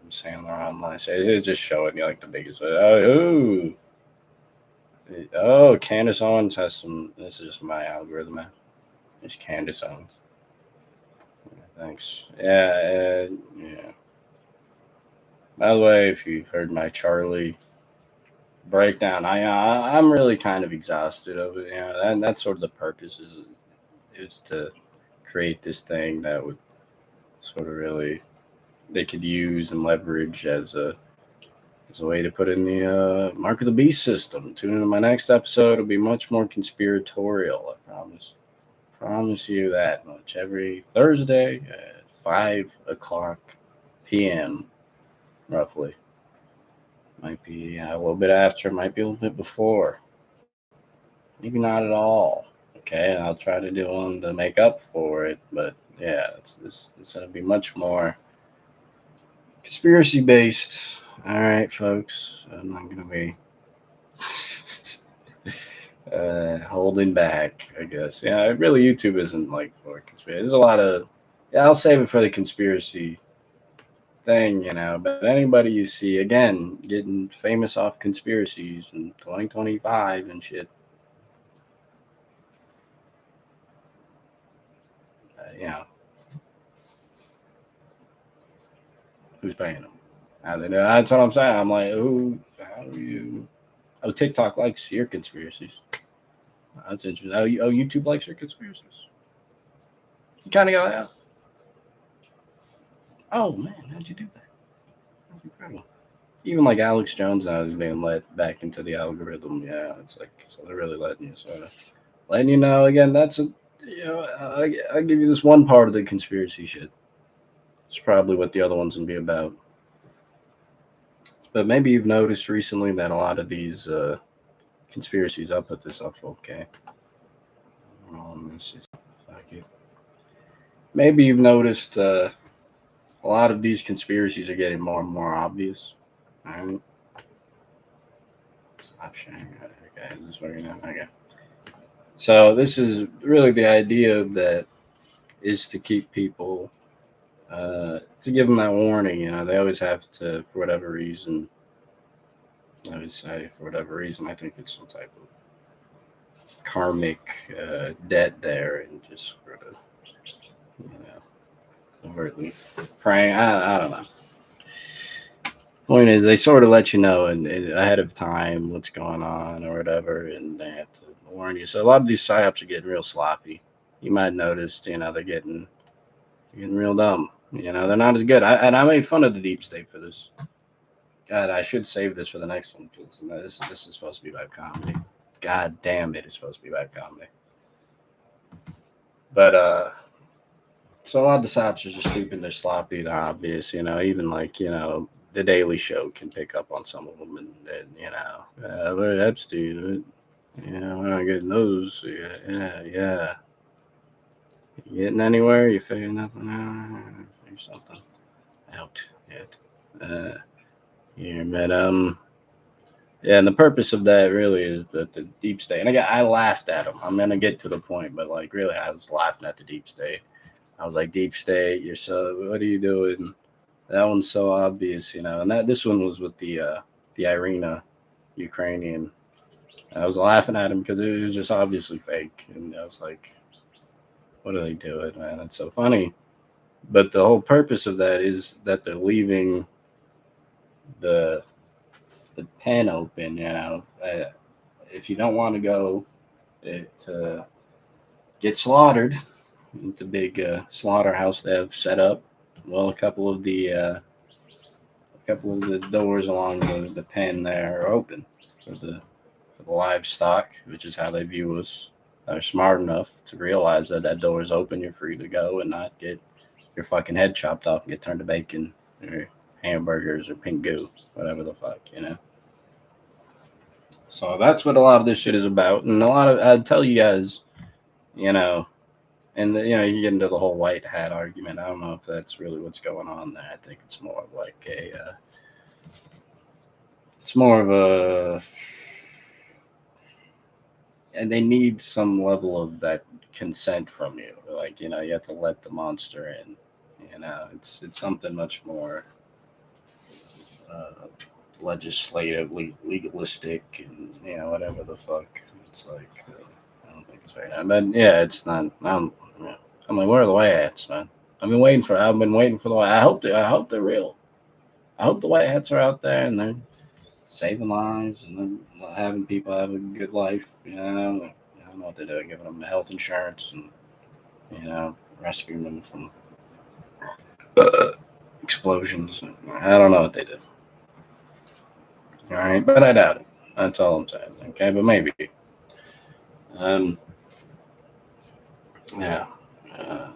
Speaker 1: I'm saying they're online. So it's just showing you like the biggest. Oh, Candace Owens has some. This is just my algorithm, man. It's Candace Owens. Yeah, thanks. Yeah, yeah. By the way, if you've heard my Charlie breakdown, I'm really kind of exhausted of it. And that's sort of the purpose is to create this thing that would sort of really they could use and leverage as a way to put in the Mark of the Beast system. Tune into my next episode; it'll be much more conspiratorial. I promise you that much. Every Thursday at 5 o'clock p.m. roughly. Might be a little bit after, might be a little bit before. Maybe not at all. Okay, and I'll try to do one to make up for it. But yeah, it's going to be much more conspiracy based. All right, folks. I'm not going to be holding back, I guess. Yeah, really, YouTube isn't like for conspiracy. There's a lot of. Yeah, I'll save it for the conspiracy thing, But anybody you see, again, getting famous off conspiracies in 2025 and shit, uh, who's paying them? How they do? That's what I'm saying. I'm like, who? How do you? Oh, TikTok likes your conspiracies. That's interesting. YouTube likes your conspiracies. You kind of go, yeah. Oh man, how'd you do that? That's incredible. Even like Alex Jones now is being let back into the algorithm. Yeah, it's like so they're really letting you sort of letting you know again. That's a I give you this one part of the conspiracy shit. It's probably what the other ones gonna be about. But maybe you've noticed recently that a lot of these conspiracies. I'll put this up, okay? This is fuck it. Maybe you've noticed a lot of these conspiracies are getting more and more obvious. All right. Stop sharing. Okay, is this working now? Okay. So this is really the idea that is to keep people to give them that warning. They always have to, for whatever reason. I would say, for whatever reason, I think it's some type of karmic debt there, and just sort of, overtly praying. I don't know. Point is, they sort of let you know and ahead of time what's going on or whatever, and they have to warn you. So a lot of these psyops are getting real sloppy. You might notice, they're getting real dumb. They're not as good. And I made fun of the deep state for this. God, I should save this for the next one because this is supposed to be about comedy. God damn it, it's supposed to be about comedy. But so a lot of the psyops are just stupid. They're sloppy. They're obvious. Even like the Daily Show can pick up on some of them, and Larry Epstein, we're not getting those. Yeah. You getting anywhere? You figuring nothing out? Figure something out yet? Yeah, but Yeah, and the purpose of that really is that the deep state. And again, I laughed at him. I'm gonna get to the point, but like really, I was laughing at the deep state. I was like, deep state, you're so. What are you doing? That one's so obvious, you know. And that this one was with the Irina Ukrainian. I was laughing at him because it was just obviously fake, and I was like, what are they doing, man? It's so funny. But the whole purpose of that is that they're leaving the pen open. You know, if you don't want to go, it get slaughtered. The big slaughterhouse they have set up. Well, a couple of the doors along the pen there are open for the livestock, which is how they view us. They're smart enough to realize that that door is open. You're free to go and not get your fucking head chopped off and get turned to bacon or hamburgers or pink goo, whatever the fuck, you know. So that's what a lot of this shit is about, and a lot of I'd tell you guys, you know, and you know, you get into the whole white hat argument. I don't know if that's really what's going on there. I think it's more of like it's more of a, and they need some level of that consent from you. Like, you know, you have to let the monster in. You know, it's something much more uh, legislatively legalistic, and you know, whatever the fuck. It's like I don't think it's very nice. But yeah, it's not. Yeah. I'm like, where are the white hats, man? I've been waiting for the white. I hope they're real. I hope the white hats are out there and they're saving lives and then having people have a good life. You know, I don't know what they're doing, giving them health insurance and you know, rescuing them from explosions. I don't know what they did. All right, but I doubt it. That's all I'm saying. Okay, but maybe. Um, yeah. Uh,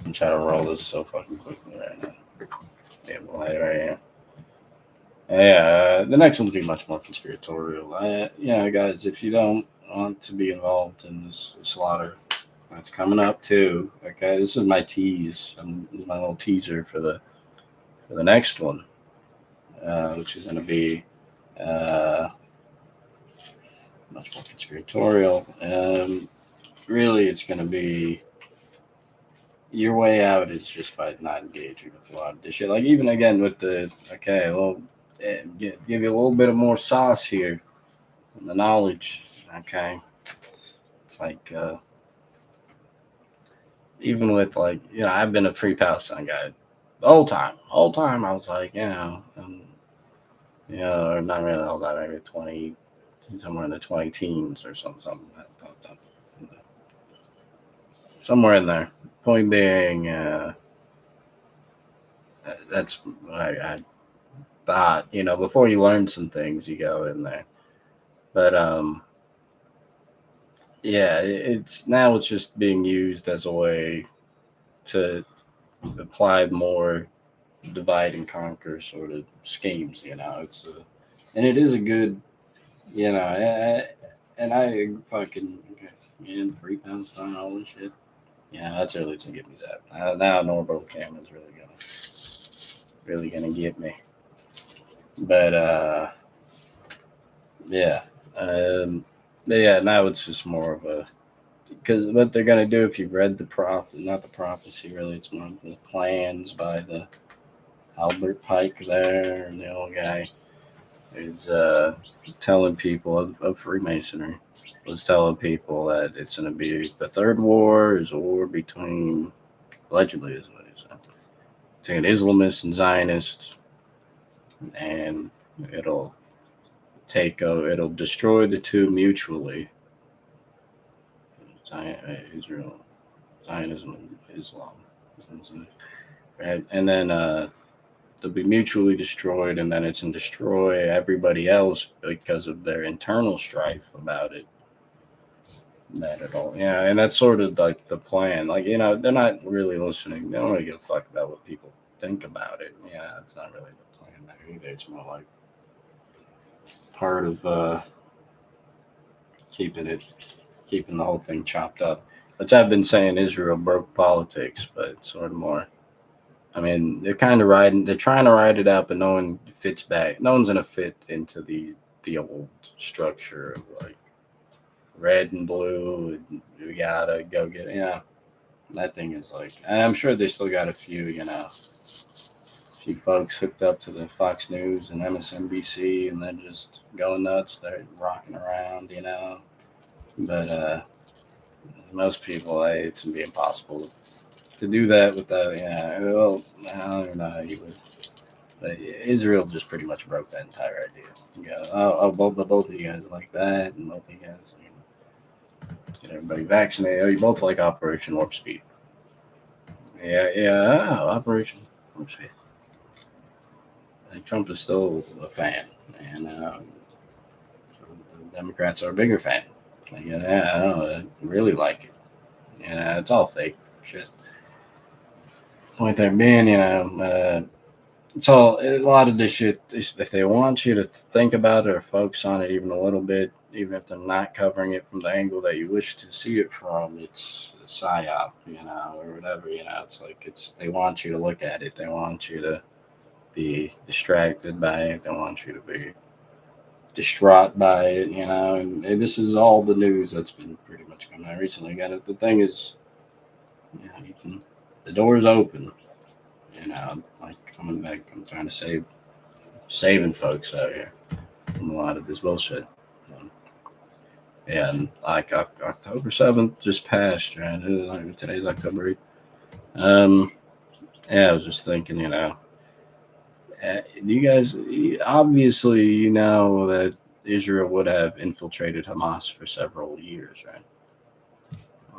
Speaker 1: I'm trying to roll this so fucking quickly right now. Yeah, right here. Yeah, the next one will be much more conspiratorial. Yeah, guys, if you don't want to be involved in this slaughter, that's coming up too. Okay, this is my tease. This is my little teaser for the next one, which is going to be uh, much more conspiratorial. Really, it's going to be your way out is just by not engaging with a lot of this shit. Like even again with the okay, well, give you a little bit of more sauce here, and the knowledge. Okay, it's like even with like you know I've been a free Palestine guy the whole time I was like you know or not really the whole time maybe 20 somewhere in the 20 teens or something somewhere in there. Point being, that's I thought you know before you learn some things you go in there, but yeah, it's now it's just being used as a way to apply more divide and conquer sort of schemes. You know, and it is a good, you know, and I fucking man, free Palestine, all this shit. Yeah, that's really to get me zapped. Now Norbert Cameron's really gonna get me. But yeah, um, but yeah. Now it's just more of a because what they're gonna do if you've read the not the prophecy really, it's more of the plans by the Albert Pike there, and the old guy is telling people of Freemasonry was telling people that it's going to be the third war is a war between allegedly is what he said between Islamists and Zionists, and it'll it'll destroy the two mutually. Israel, Zionism, and Islam, right? And then they'll be mutually destroyed, and then it's going to destroy everybody else because of their internal strife about it. That at all, yeah, and that's sort of like the plan. Like you know, they're not really listening. They don't really give a fuck about what people think about it. Yeah, it's not really the plan there either. It's more like part of keeping the whole thing chopped up. Which I've been saying Israel broke politics, but it's sort of more I mean, they're kind of riding. They're trying to ride it out, but no one fits back. No one's gonna fit into the old structure of like red and blue. And we gotta go get. Yeah, that thing is like. I'm sure they still got a few. Few folks hooked up to the Fox News and MSNBC, and they're just going nuts. They're rocking around. But most people, it's gonna be impossible to do that without. Yeah, well, I don't know how you would. But Israel just pretty much broke that entire idea. Both of you guys like that, and both of you guys get everybody vaccinated. Oh, you both like Operation Warp Speed. Yeah, Operation Warp Speed. I think Trump is still a fan, and the Democrats are a bigger fan. Like, yeah, I don't know, I really like it. It's all fake shit. Point there being, it's all a lot of this shit. If they want you to think about it or focus on it even a little bit, even if they're not covering it from the angle that you wish to see it from, it's a psyop, or whatever. It's like they want you to look at it. They want you to be distracted by it. They want you to be distraught by it. And this is all the news that's been pretty much coming out recently. Got it. The thing is, you can. The door's open. Like coming back. I'm trying to saving folks out here from a lot of this bullshit. And like October 7th just passed, right? Today's October 8th. Yeah, I was just thinking, you guys, obviously, you know that Israel would have infiltrated Hamas for several years, right?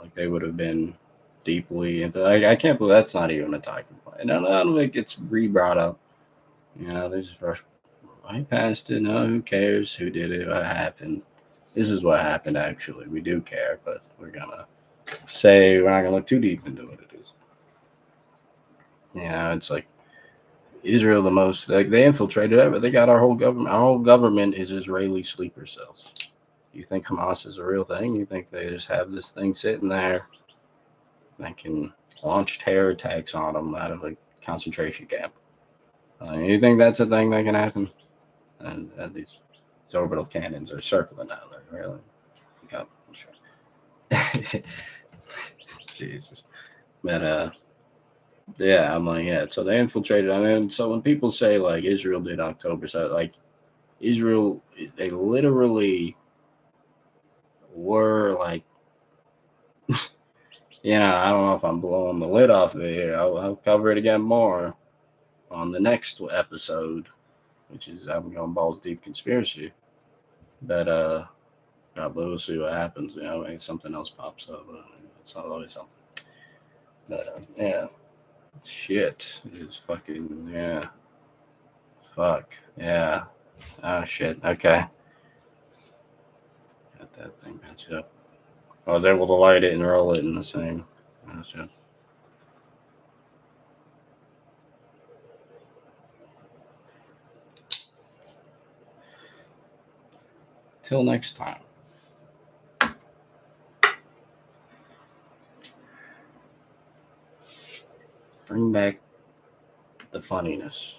Speaker 1: Like they would have been deeply into. I can't believe that's not even a talking point. And I don't think it's re-brought up. They just I passed it. No, who cares? Who did it? What happened? This is what happened. Actually, we do care, but we're gonna say we're not gonna look too deep into what it is. It's like Israel the most. Like they infiltrated it, but they got our whole government. Our whole government is Israeli sleeper cells. You think Hamas is a real thing? You think they just have this thing sitting there that can launch terror attacks on them out of a concentration camp? You think that's a thing that can happen? And these orbital cannons are circling out there, really. God, sure. Jesus. But yeah, I'm like, yeah. So they infiltrated. I mean, so when people say like Israel did October, so like Israel, they literally were like, I don't know if I'm blowing the lid off of it here. I'll cover it again more on the next episode, which is I'm going balls deep conspiracy. But we'll see what happens. Maybe something else pops up. It's always something. But yeah, shit is fucking yeah. Fuck yeah. Oh shit. Okay. Got that thing matched up. I was able to light it and roll it in the same. Oh shit. Till next time. Bring back the funniness.